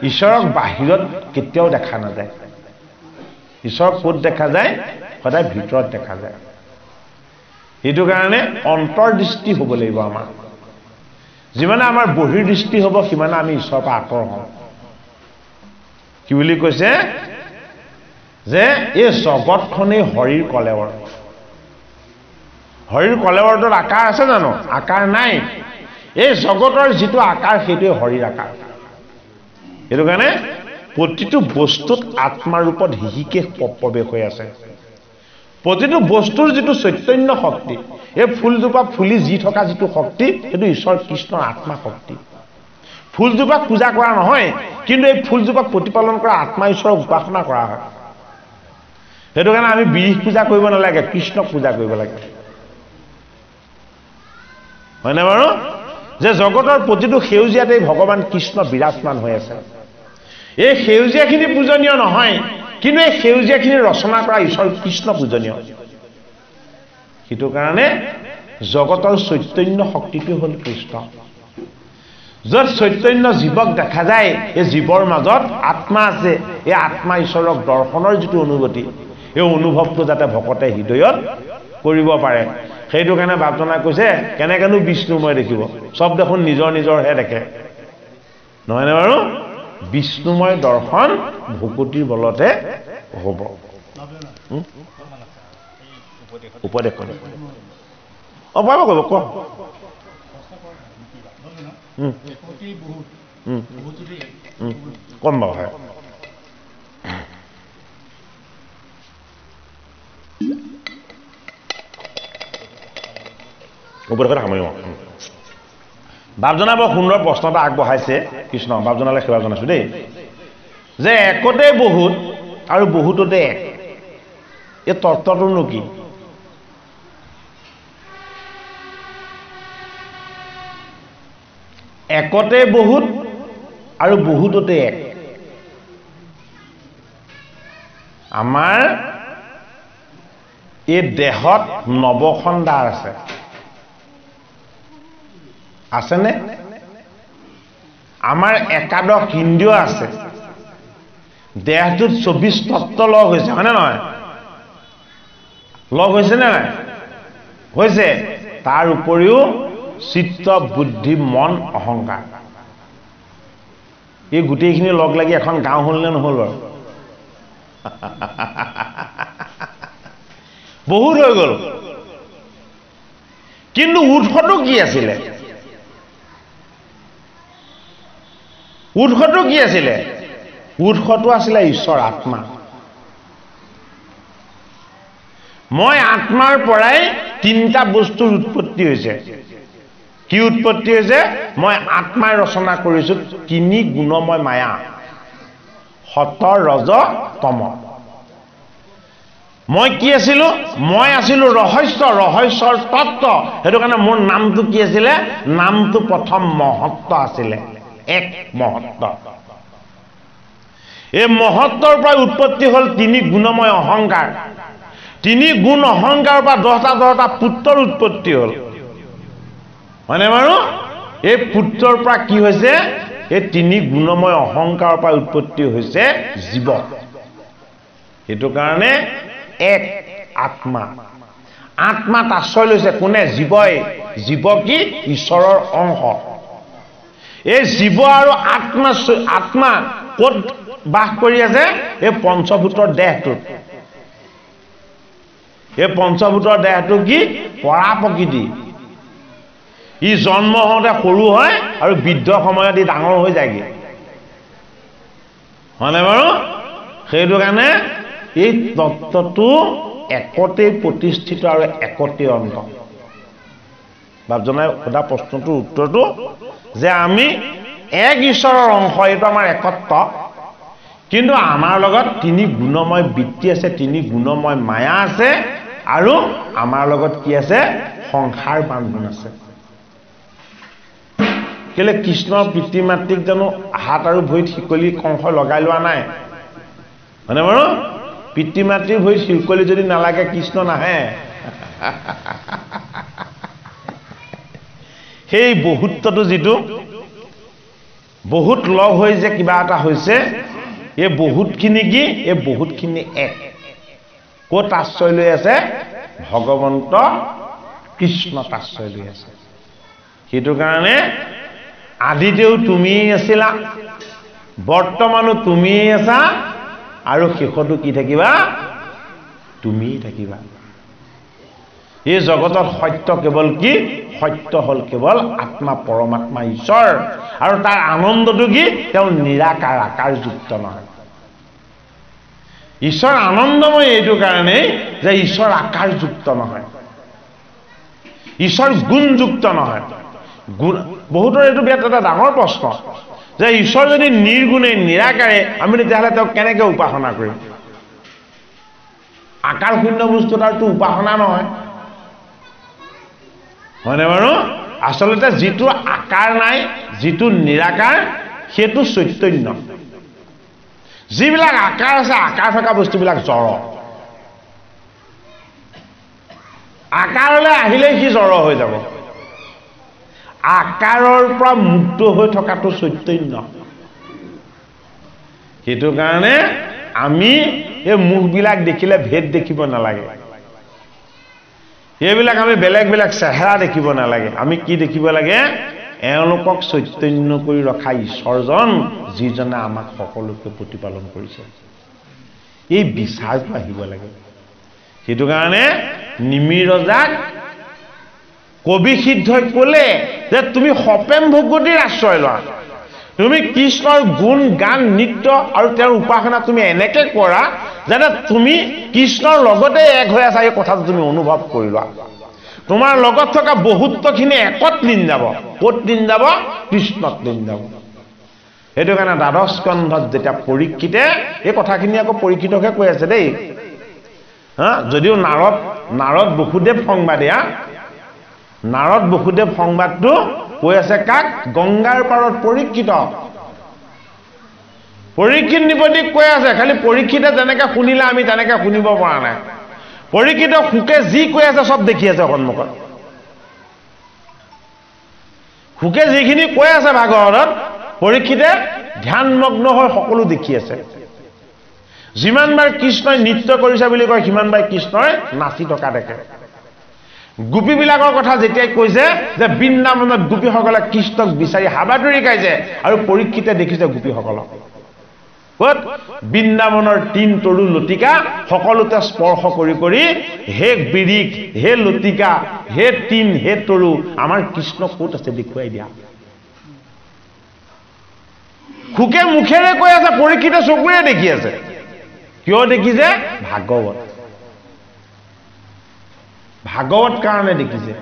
ঈশ্বৰক বাহিৰত কেতিয়াও দেখা নাযায় ঈশ্বৰক ক'ত দেখা যায় সদায় ভিতৰত দেখা যায় এইটো কাৰণে অন্তৰ্দৃষ্টি হ'ব লাগিব আমাৰ যিমানে আমাৰ বহিৰ্দৃষ্টি হ'ব সিমানে আমি ঈশ্বৰৰ পৰা আঁতৰ হওঁ কি বুলি কৈছে যে এই জগতখনেই হৰিৰ কলেবৰ হৰিৰ কলেবৰটোত আকাৰ আছে জানো আকাৰ নাই এই জগতৰ যিটো আকাৰ সেইটোৱে হৰিৰ আকাৰ এইটো কাৰণে প্ৰতিটো বস্তুত আত্মাৰ ৰূপত হিহিকে প্ৰৱেশ হৈ আছে প্ৰতিটো বস্তুৰ যিটো চৈতন্য শক্তি এই ফুলজোপা ফুলি যি থকা যিটো শক্তি সেইটো ঈশ্বৰ কৃষ্ণৰ আত্মা শক্তি ফুলজোপাক পূজা কৰা নহয় কিন্তু এই ফুলজোপাক প্ৰতিপালন কৰা আত্মা ঈশ্বৰক উপাসনা কৰা হয় সেইটো কাৰণে আমি বিৰিখ পূজা কৰিব নালাগে কৃষ্ণক পূজা কৰিব লাগে হয়নে বাৰু যে জগতৰ প্ৰতিটো সেউজীয়াতেই ভগৱান কৃষ্ণ বিৰাজমান হৈ আছে এই সেউজীয়াখিনি পূজনীয় নহয় কিন্তু এই সেউজীয়াখিনি ৰচনা কৰা ঈশ্বৰ কৃষ্ণ পূজনীয় সেইটো কাৰণে জগতৰ চৈতন্য শক্তিটো হ'ল কৃষ্ণ য'ত চৈতন্য জীৱক দেখা যায় এই জীৱৰ মাজত আত্মা আছে এই আত্মা ঈশ্বৰক দৰ্শনৰ যিটো অনুভূতি এই অনুভৱটো যাতে ভকতে হৃদয়ত কৰিব পাৰে সেইটো কাৰণে বাপজনাই কৈছে কেনেকেনো বিষ্ণুময় দেখিব চব দেখোন নিজৰ নিজৰহে দেখে নহয়নে বাৰু বিষ্ণুময় দৰ্শন ভকতিৰ বলতে হ'ব উপদেশ পাৰিব কৰিব ক কম বাৰু হয় উপদেশত সামৰিম বাপজনা বৰ সুন্দৰ প্ৰশ্ন এটা আগবঢ়াইছে কৃষ্ণ বাপজনালৈ সেৱা জনাইছো দেই যে একতে বহুত আৰু বহুততে এক এই তত্ত্বটোনো কি একতে বহুত আৰু বহুততে এক আমাৰ এই দেহত নৱখণ্ডাৰ আছেনে আমাৰ একাদশ ইন্দ্ৰিয় আছে দেহটোত 24 তত্ত্ব লগ হৈছে হয়নে নহয় লগ হৈছে নে নাই হৈছে তাৰ উপৰিও চিত্ত বুদ্ধি মন অহংকাৰ এই গোটেইখিনি লগ লাগি এখন গাঁও হ'ল নে নহ'ল বাৰু বহুত হৈ গ'ল কিন্তু উৎসটো কি আছিলে উৎসটো কি আছিলে উৎসটো আছিলে ঈশ্বৰ আত্মা মই আত্মাৰ পৰাই তিনিটা বস্তুৰ উৎপত্তি হৈছে কি উৎপত্তি হৈছে মই আত্মাই ৰচনা কৰিছো তিনি গুণময় মায়া সত ৰজ তম মই কি আছিলো মই আছিলো ৰহস্যৰ তত্ত্ব সেইটো কাৰণে মোৰ নামটো কি আছিলে নামটো প্ৰথম মহত্ব আছিলে এক মহত্ব এই মহত্বৰ পৰা উৎপত্তি হ'ল তিনি গুণময় অহংকাৰ তিনি গুণ অহংকাৰৰ পৰা 10টা পুত্ৰৰ উৎপত্তি হ'ল হয়নে বাৰু এই পুত্ৰৰ পৰা কি হৈছে এই তিনি গুণময় অহংকাৰৰ পৰা উৎপত্তি হৈছে জীৱ সেইটো কাৰণে এক আত্মা আত্মাত আশ্ৰয় লৈছে কোনে জীৱই জীৱ কি ঈশ্বৰৰ অংশ এই জীৱ আৰু আত্মা ক'ত বাস কৰি আছে এই পঞ্চভূতৰ দেহটোত এই পঞ্চভূতৰ দেহটো কি পৰা প্ৰকৃতি ই জন্ম হওঁতে সৰু হয় আৰু বৃদ্ধ সময়ত ই ডাঙৰ হৈ যায়গে হয়নে বাৰু সেইটো কাৰণে এই তত্ত্বটো একতে প্ৰতিষ্ঠিত আৰু একতে অন্ত বাপজনাই সোধা প্ৰশ্নটোৰ উত্তৰটো যে আমি এক ঈশ্বৰৰ অংশ এইটো আমাৰ একত্ব কিন্তু আমাৰ লগত তিনি গুণময় বৃত্তি আছে তিনি গুণময় মায়া আছে আৰু আমাৰ লগত কি আছে সংসাৰ বান্ধন আছে কেলে কৃষ্ণৰ পিতৃ মাতৃক জানো হাত আৰু ভৰিত শিকলি কংস লগাই লোৱা নাই মানে বাৰু পিতৃ মাতৃৰ ভৰিত শিকলি যদি নালাগে কৃষ্ণ নাহে সেই বহুত্বটো যিটো বহুত লগ হৈ যে কিবা এটা হৈছে এই বহুতখিনি কি এই বহুতখিনি এক ক'ত আশ্ৰয় লৈ আছে ভগৱন্ত কৃষ্ণত আশ্ৰয় লৈ আছে সেইটো কাৰণে আদিতেও তুমি আছিলা বৰ্তমানো তুমি আছা আৰু শেষতো কি থাকিবা তুমি থাকিবা এই জগতত সত্য কেৱল কি সত্য হ'ল কেৱল আত্মা পৰমাত্মা ঈশ্বৰ আৰু তাৰ আনন্দটো কি তেওঁ নিৰাকাৰ আকাৰযুক্ত নহয় ঈশ্বৰ আনন্দময় এইটো কাৰণেই যে ঈশ্বৰ আকাৰযুক্ত নহয় ঈশ্বৰ গুণযুক্ত নহয় বহুতৰ এইটো বিৰাট এটা ডাঙৰ প্ৰশ্ন যে ঈশ্বৰ যদি নিৰ্গুণে নিৰাকাৰে আমি তেতিয়াহ'লে তেওঁক কেনেকৈ উপাসনা কৰিম আকাৰ শূন্য বস্তু তাৰতো উপাসনা নহয় হয়নে বাৰু আচলতে যিটো আকাৰ নাই যিটো নিৰাকাৰ সেইটো চৈতন্য যিবিলাক আকাৰ আছে আকাৰ থকা বস্তুবিলাক জড় আকাৰলৈ আহিলেই সি জড় হৈ যাব আকাৰৰ পৰা মুক্ত হৈ থকাটো চৈতন্য সেইটো কাৰণে আমি এই মুখবিলাক দেখিলে ভেদ দেখিব নালাগে এইবিলাক আমি বেলেগ বেলেগ চেহেৰা দেখিব নালাগে আমি কি দেখিব লাগে এওঁলোকক চৈতন্য কৰি ৰখা ঈশ্বৰজন যিজনে আমাক সকলোকে প্ৰতিপালন কৰিছে এই বিচাৰটো আহিব লাগে সেইটো কাৰণে নিমি ৰজাক কবি সিদ্ধই ক'লে যে তুমি সপেম ভগৱতীৰ আশ্ৰয় লোৱা তুমি কৃষ্ণৰ গুণ গান নৃত্য আৰু তেওঁৰ উপাসনা তুমি এনেকৈ কৰা যাতে তুমি কৃষ্ণৰ লগতে এক হৈ আছা এই কথাটো তুমি অনুভৱ কৰি লোৱা তোমাৰ লগত থকা বহুত্বখিনি একত লীন যাব ক'ত লীন যাব কৃষ্ণত লীন যাব সেইটো কাৰণে দ্বাদশ স্কন্ধত যেতিয়া পৰীক্ষিতে এই কথাখিনি আকৌ পৰীক্ষিতকে কৈ আছে দেই যদিও নাৰদ বসুদেৱ সংবাদ নাৰদ বসুদেৱ সংবাদটো কৈ আছে কাক গংগাৰ পাৰত পৰীক্ষিত পৰীক্ষিত নিপতিক কৈ আছে খালি পৰীক্ষিতে যেনেকে শুনিলে আমি তেনেকে শুনিব পৰা নাই পৰীক্ষিত সুকে যি কৈ আছে সব দেখি আছে সন্মুখত সুকে যিখিনি কৈ আছে ভাগৱতত পৰীক্ষিতে ধ্যানমগ্ন হৈ সকলো দেখি আছে যিমানবাৰ কৃষ্ণই নৃত্য কৰিছে বুলি কয় সিমানবাৰ কৃষ্ণই নাচি থকা দেখে গোপীবিলাকৰ কথা যেতিয়াই কৈছে যে বৃন্দাবনত গোপীসকলে কৃষ্ণক বিচাৰি হাবাথুৰি খাইছে আৰু পৰীক্ষিতে দেখিছে গোপীসকলক ক'ত বৃন্দাবনৰ তিন তৰু লতিকা সকলোতে স্পৰ্শ কৰি কৰি হে বিৰিক হে লতিকা হে তিন হে তৰু আমাৰ কৃষ্ণ ক'ত আছে দেখুৱাই দিয়া খুকে মুখেৰে কৈ আছে পৰীক্ষিতে চকুৰে দেখি আছে কিয় দেখিছে ভাগৱত কাৰণে দেখিছে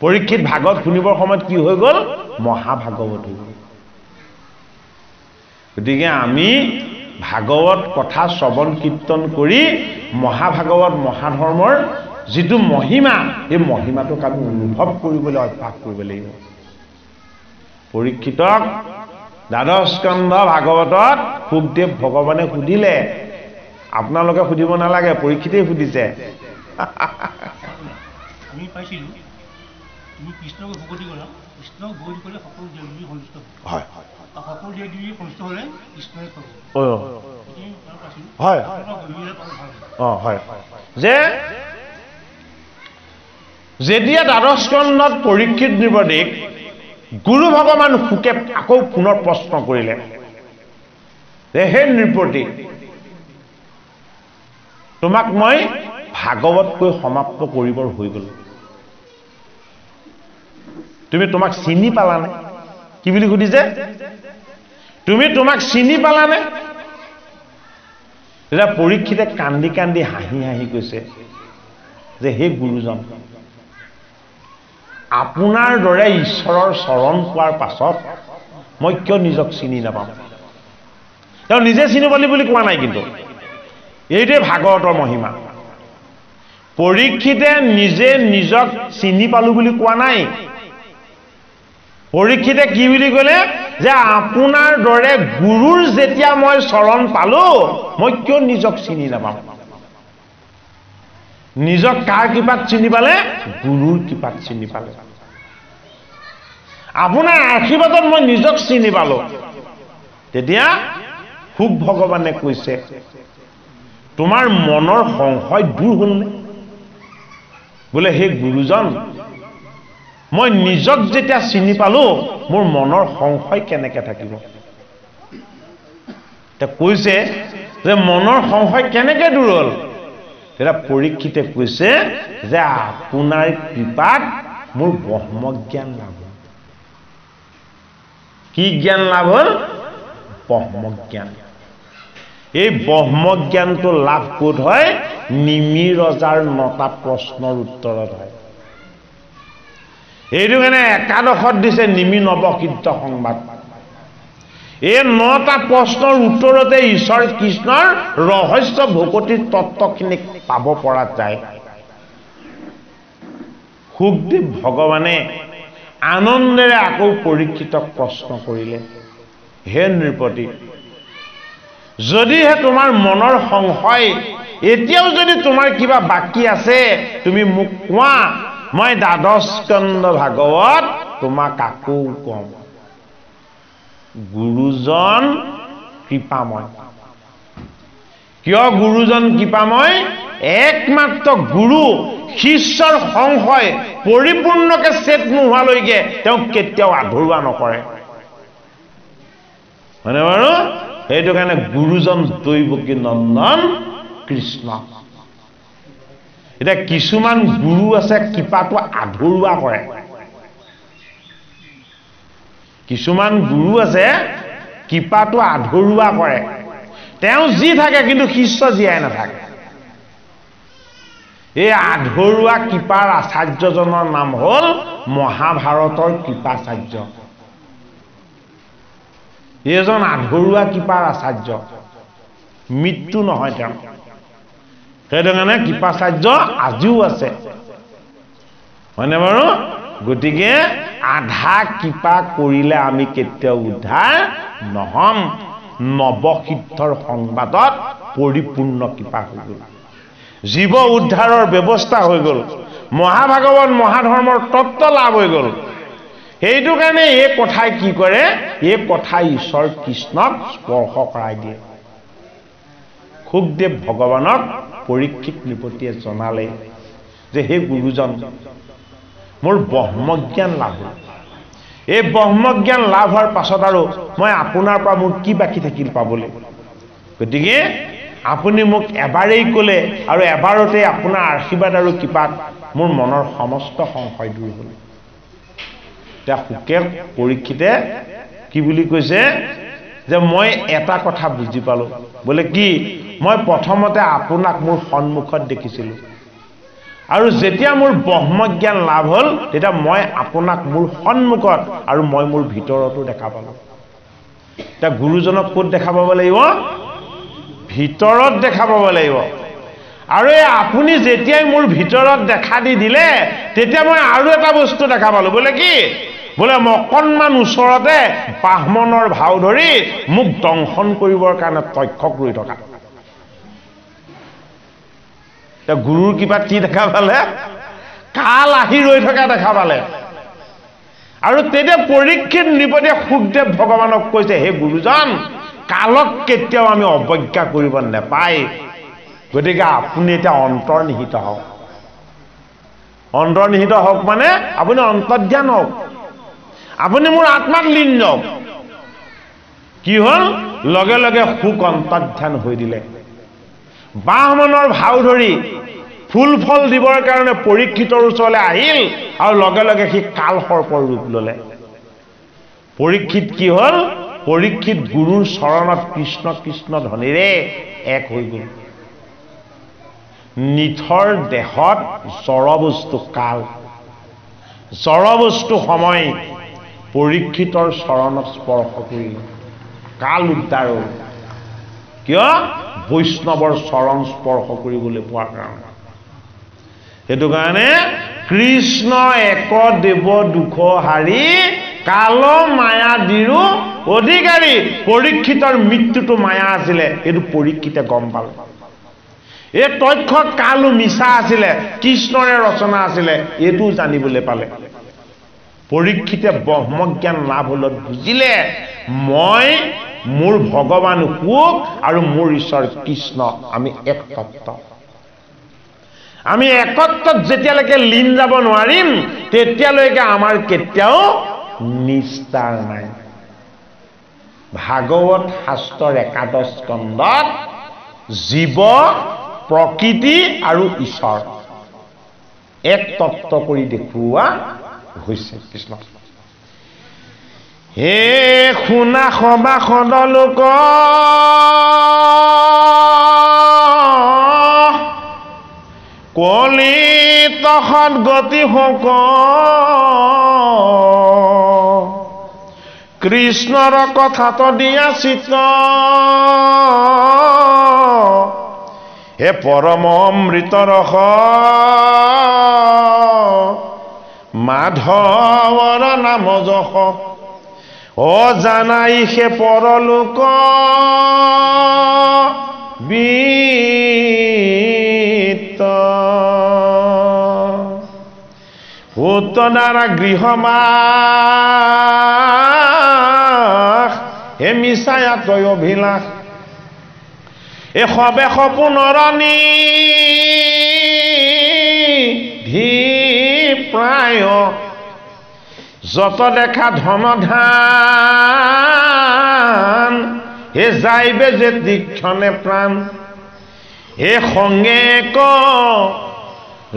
পৰীক্ষিত ভাগৱত শুনিবৰ সময়ত কি হৈ গ'ল মহাভাগৱত হৈ গ'ল গতিকে আমি ভাগৱত কথা শ্ৰৱণ কীৰ্তন কৰি মহাভাগৱত মহাধৰ্মৰ যিটো মহিমা এই মহিমাটোক আমি অনুভৱ কৰিবলৈ অভ্যাস কৰিব লাগিব পৰীক্ষিতক দ্বাদশ স্কন্ধ ভাগৱতত সুখদেৱ ভগৱানে সুধিলে আপোনালোকে সুধিব নালাগে পৰীক্ষিতেই সুধিছে আমি পাইছিলো তুমি কৃষ্ণক ভগৱতী কৰা কৃষ্ণক ভগৱতী কৰিলে সকলো দেৱ দেৱী সন্তুষ্ট হয় সকলো দেৱ দেৱী সন্তুষ্ট হ'লে কৃষ্ণই পাব হয় হয় যে যেতিয়া দ্বাদশ স্কন্ধত পৰীক্ষিত নৃপতিক গুৰু ভগৱান সুকে আকৌ পুনৰ প্ৰশ্ন কৰিলে যে হে নৃপতি তোমাক মই ভাগৱত কৈ সমাপ্ত কৰিবৰ হৈ গ'ল তুমি তোমাক চিনি পালানে কি বুলি সুধিছে তুমি তোমাক চিনি পালানে এটা পৰীক্ষিতে কান্দি কান্দি হাঁহি হাঁহি কৈছে যে হে গুৰুজন আপোনাৰ দৰে ঈশ্বৰৰ চৰণ পোৱাৰ পাছত মই কিয় নিজক চিনি নাপাম তেওঁ নিজে চিনি পালি বুলি কোৱা নাই কিন্তু এইটোৱে ভাগৱতৰ মহিমা পৰীক্ষিতে নিজে নিজক চিনি পালো বুলি কোৱা নাই পৰীক্ষিতে কি বুলি ক'লে যে আপোনাৰ দৰে গুৰুৰ যেতিয়া মই চৰণ পালো মই কিয় নিজক চিনি নাপাম নিজক কাৰ কৃপাত চিনি পালে গুৰুৰ কৃপাত চিনি পালে আপোনাৰ আশীৰ্বাদত মই নিজক চিনি পালো তেতিয়া সুখ ভগৱানে কৈছে তোমাৰ মনৰ সংশয় দূৰ হ'লনে বোলে হে গুৰুজন মই নিজক যেতিয়া চিনি পালো মোৰ মনৰ সংশয় কেনেকে থাকিব তে কৈছে যে মনৰ সংশয় কেনেকে দূৰ হ'ল তেতিয়া পৰীক্ষিতে কৈছে যে আপোনাৰ কৃপাত মোৰ ব্ৰহ্মজ্ঞান লাভ হ'ল কি জ্ঞান লাভ হ'ল ব্ৰহ্মজ্ঞান এই ব্ৰহ্মজ্ঞানটো লাভ ক'ত হয় নিমি ৰজাৰ 9টা প্ৰশ্নৰ উত্তৰত হয় এইটো কাৰণে একাদশত দিছে নিমি নৱকীৰ্ত সংবাদ এই 9টা প্ৰশ্নৰ উত্তৰতে ঈশ্বৰ কৃষ্ণৰ ৰহস্য ভকতিৰ তত্ত্বখিনি পাব পৰা যায় সুখদেৱ ভগৱানে আনন্দেৰে আকৌ পৰীক্ষিতক প্ৰশ্ন কৰিলে হে নৃপতি যদিহে তোমাৰ মনৰ সংশয় এতিয়াও যদি তোমাৰ কিবা বাকী আছে তুমি মোক কোৱা মই দ্বাদশ স্কন্ধ ভাগৱত তোমাক আকৌ কম গুৰুজন কৃপাময় কিয় গুৰুজন কৃপাময় একমাত্ৰ গুৰু শিষ্যৰ সংশয় পৰিপূৰ্ণকে চেত নোহোৱালৈকে তেওঁক কেতিয়াও আধৰুৱা নকৰে মানে বাৰু সেইটো কাৰণে গুৰুজন দৈৱকী নন্দন কৃষ্ণ এটা কিছুমান গুৰু আছে কৃপাটো আধৰুৱা কৰে কিছুমান গুৰু আছে কৃপাটো আধৰুৱা কৰে তেওঁ যি থাকে কিন্তু শিষ্য জীয়াই নাথাকে এই আধৰুৱা কৃপাৰ আচাৰ্যজনৰ নাম হ'ল মহাভাৰতৰ কৃপাচাৰ্য। এইজন আধৰুৱা কৃপাৰ আচাৰ্য, মৃত্যু নহয় তেওঁ। সেইটো কাৰণে কৃপাচাৰ্য আজিও আছে, হয়নে বাৰু? গতিকে আধা কৃপা কৰিলে আমি কেতিয়াও উদ্ধাৰ নহম। নৱসিদ্ধৰ সংবাদত পৰিপূৰ্ণ কৃপা হৈ গ'ল, জীৱ উদ্ধাৰৰ ব্যৱস্থা হৈ গ'ল, মহাভাগৱত মহাধৰ্মৰ তত্ত্ব লাভ হৈ গ'ল। সেইটো কাৰণে এই কথাই কি কৰে, এই কথাই ঈশ্বৰ কৃষ্ণক স্পৰ্শ কৰাই দিয়ে। সুখদেৱ ভগৱানক পৰীক্ষিত নৃপতিয়ে জনালে যে হে গুৰুজন, মোৰ ব্ৰহ্মজ্ঞান লাভ হ'ল। এই ব্ৰহ্মজ্ঞান লাভ হোৱাৰ পাছত আৰু মই আপোনাৰ পৰা মোৰ কি বাকী থাকিল পাবলৈ? গতিকে আপুনি মোক এবাৰেই ক'লে আৰু এবাৰতে আপোনাৰ আশীৰ্বাদ আৰু কৃপাত মোৰ মনৰ সমস্ত সংশয় দূৰ হ'ল। এতিয়া সুকে পৰীক্ষিতে কি বুলি কৈছে যে মই এটা কথা বুজি পালোঁ। বোলে কি? মই প্ৰথমতে আপোনাক মোৰ সন্মুখত দেখিছিলোঁ, আৰু যেতিয়া মোৰ ব্ৰহ্মজ্ঞান লাভ হ'ল তেতিয়া মই আপোনাক মোৰ সন্মুখত আৰু মই মোৰ ভিতৰতো দেখা পালোঁ। এতিয়া গুৰুজনক ক'ত দেখা পাব লাগিব? ভিতৰত দেখা পাব লাগিব। আৰু এই আপুনি যেতিয়াই মোৰ ভিতৰত দেখা দি দিলে তেতিয়া মই আৰু এটা বস্তু দেখা পালোঁ। বোলে কি? বোলে মই অকণমান ওচৰতে ব্ৰাহ্মণৰ ভাও ধৰি মোক দংশন কৰিবৰ কাৰণে তক্ষক ৰৈ থকা। গুৰুৰ কৃপাত কি দেখা পালে? কাল আহি ৰৈ থকা দেখা পালে। আৰু তেতিয়া পৰীক্ষিত নৃপতিয়ে সুখদেৱ ভগৱানক কৈছে, হে গুৰুজন, কালক কেতিয়াও আমি অৱজ্ঞা কৰিব নাপায়। গতিকে আপুনি এতিয়া অন্তৰ্নিহিত হওক। অন্তৰ্নিহিত হওক মানে আপুনি অন্তৰ্ধান হওক, আপুনি মোৰ আত্মাত লীন যাওক। কি হ'ল? লগে লগে সুখ অন্তৰ্ধান হৈ দিলে। ব্ৰাহ্মণৰ ভাও ধৰি ফুল ফল দিবৰ কাৰণে পৰীক্ষিতৰ ওচৰলৈ আহিল আৰু লগে লগে সি কাল সৰ্পৰ ৰূপ ল'লে। পৰীক্ষিত কি হ'ল? পৰীক্ষিত গুৰুৰ চৰণত কৃষ্ণ কৃষ্ণ ধ্বনিৰে এক হৈ গ'ল। নিথৰ দেহত জড়বস্তু কাল, জড়বস্তু সময় পৰীক্ষিতৰ চৰণত স্পৰ্শ কৰিল, কাল উদ্ধাৰ হ'ল। কিয়? বৈষ্ণৱৰ চৰণ স্পৰ্শ কৰিবলৈ পোৱাৰ কাৰণে। সেইটো কাৰণে কৃষ্ণ এক দেৱ দুখ হাৰি কাল মায়া দিৰো অধিকাৰী। পৰীক্ষিতৰ মৃত্যুটো মায়া আছিলে, এইটো পৰীক্ষিতে গম পালে। এই তথ্য কালো মিছা আছিলে, কৃষ্ণৰে ৰচনা আছিলে, এইটো জানিবলৈ পালে। পৰীক্ষিতে ব্ৰহ্মজ্ঞান লাভ হলত বুজিলে মই মোৰ ভগৱান সুখ আৰু মোৰ ঈশ্বৰ কৃষ্ণ আমি এক তত্ত্ব। আমি একত্বত যেতিয়ালৈকে লীন যাব নোৱাৰিম তেতিয়ালৈকে আমাৰ কেতিয়াও নিস্তাৰ নাই। ভাগৱত শাস্ত্ৰৰ ১১ স্কন্ধত জীৱ, প্ৰকৃতি আৰু ঈশ্বৰ এক তত্ত্ব কৰি দেখুওৱা হৈছে। কৃষ্ণ হে শুনা সভাসদ লোক, কলিত সদ্গতি হক, কৃষ্ণৰ কথাত দিয়া চিত, হে পৰম অমৃত ৰস, মাধৱৰ নাম যশ, অজানাই সে পৰলোক বিত, পুত দ্বাৰা গৃহবাস, হে মিছায়া তয় অভিলাষ, এ সবে সপোনৰণী ধি প্ৰায়, যত দেখা ধন ধান, হে যাইবে যে দীক্ষণে প্ৰাণ, হে সংগে ক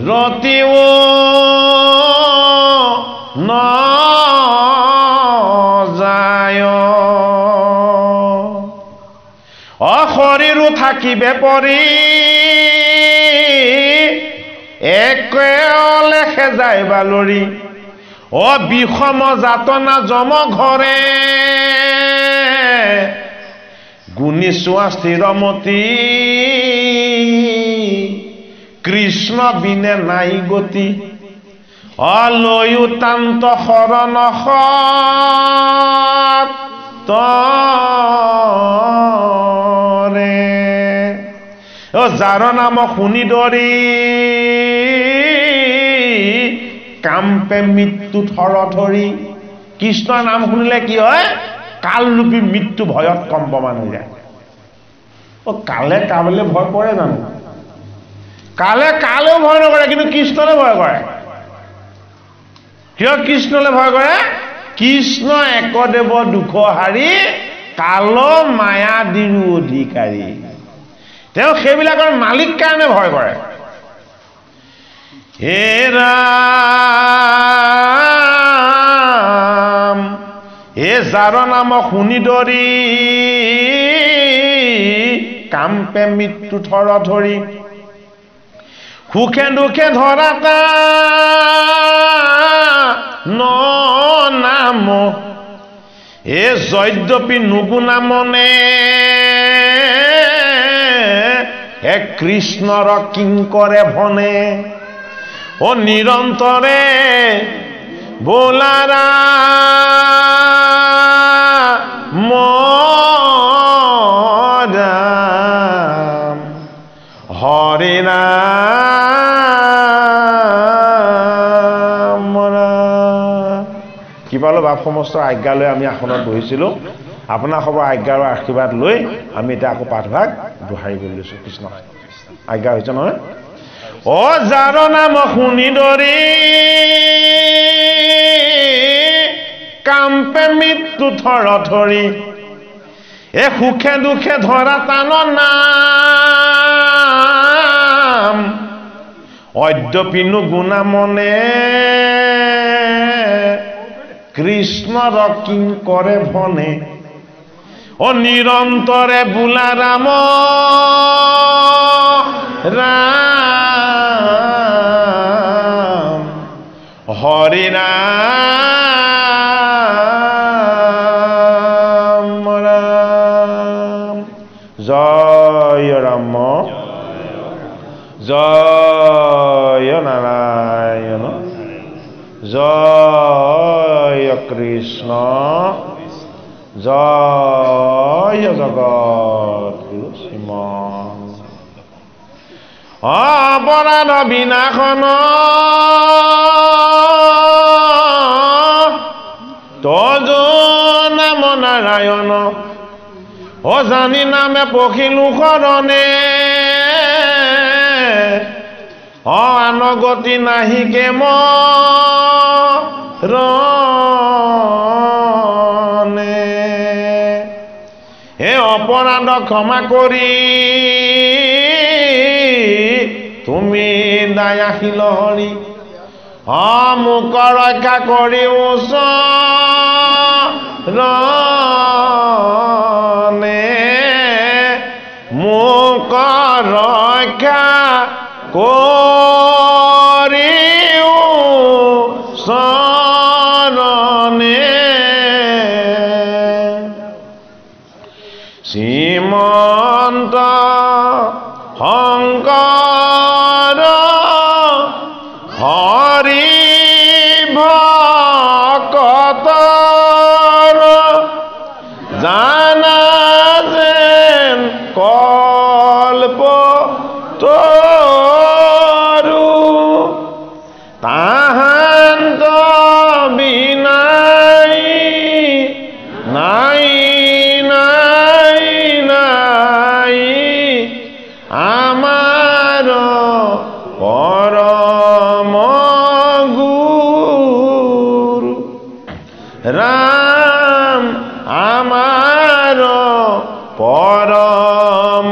ৰতিও ন যায়, অশৰীৰো থাকিবে পৰি, একেলে খেজাই বালৰি অ বিষম যাতনা জম ঘৰে গুণী চোৱা স্থিৰমতী কৃষ্ণ বিনে নাই গতি অলয়ুতান্ত শৰণ তৰে অ যাৰ নাম শুনি দৰি কাম্পে মৃত্যু থৰ ধৰি কৃষ্ণৰ নাম শুনিলে কি হয় কালৰূপী মৃত্যু ভয়ত কম্পমান হৈ যায় অ কালে কালে ভয় কৰে জানো কালে কালেও ভয় নকৰে কিন্তু কৃষ্ণলে ভয় কৰে কিয় কৃষ্ণলে ভয় কৰে কৃষ্ণ একদেৱ দুখ হাৰি কাল মায়া দিৰু অধিকাৰী তেওঁ সেইবিলাকৰ মালিক কাৰণে ভয় কৰে হে ৰাম হে যাৰ নাম শুনি দৰি কাম্পে মৃত্যু থৰ ধৰি সুখে দুখে ধৰাতা ন নাম এ যদ্যপি নুগুণা মনে হে কৃষ্ণৰ কিংকৰে ভনে ও নিৰন্তৰে বোলাৰা মদাম হৰি নাম কি পালো বাপ সমস্ত আজ্ঞা লৈ আমি আসনত বহিছিলোঁ আপোনাৰ খবৰ আজ্ঞা আৰু আশীৰ্বাদ লৈ আমি এতিয়া আকৌ পাঠভাগ দোহাৰি কৰি লৈছোঁ কৃষ্ণ আজ্ঞা হৈছে নহয় অ যাৰ নাম শুনি দৰি কাম্পে মৃত্যু থৰ ধৰি এ সুখে দুখে ধৰা তান নাম অদ্যপি নুগুণা মনে কৃষ্ণৰ কিংকৰে ভনে ও নিৰন্তৰে বোলা ৰাম ৰাম হৰি ৰাম ৰাম জয় ৰাম জয় নাৰায়ণ জয় কৃষ্ণ জয় জগৎগুৰু শ্ৰীমান অপৰাধ বিনাশন তজ নাম নাৰায়ণ অজানি নামে পখিলো শৰণে আনগতি নাহিকে মৰণে হে অপৰাধ ক্ষমা কৰি তুমি দায়াশীল হৰি মোক ৰক্ষা কৰি ওচৰণে মোক ৰক্ষা কৰি ওচৰণে শ্ৰীমন্ত শংকৰ হৰি ভকতৰ জানা যেন কল্প তৰু তাহান্ত বিনাই নাই নাই নাই আমাৰ পৰম গুৰু ৰাম আমাৰ পৰম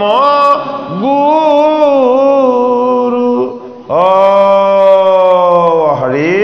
গুৰু হৰি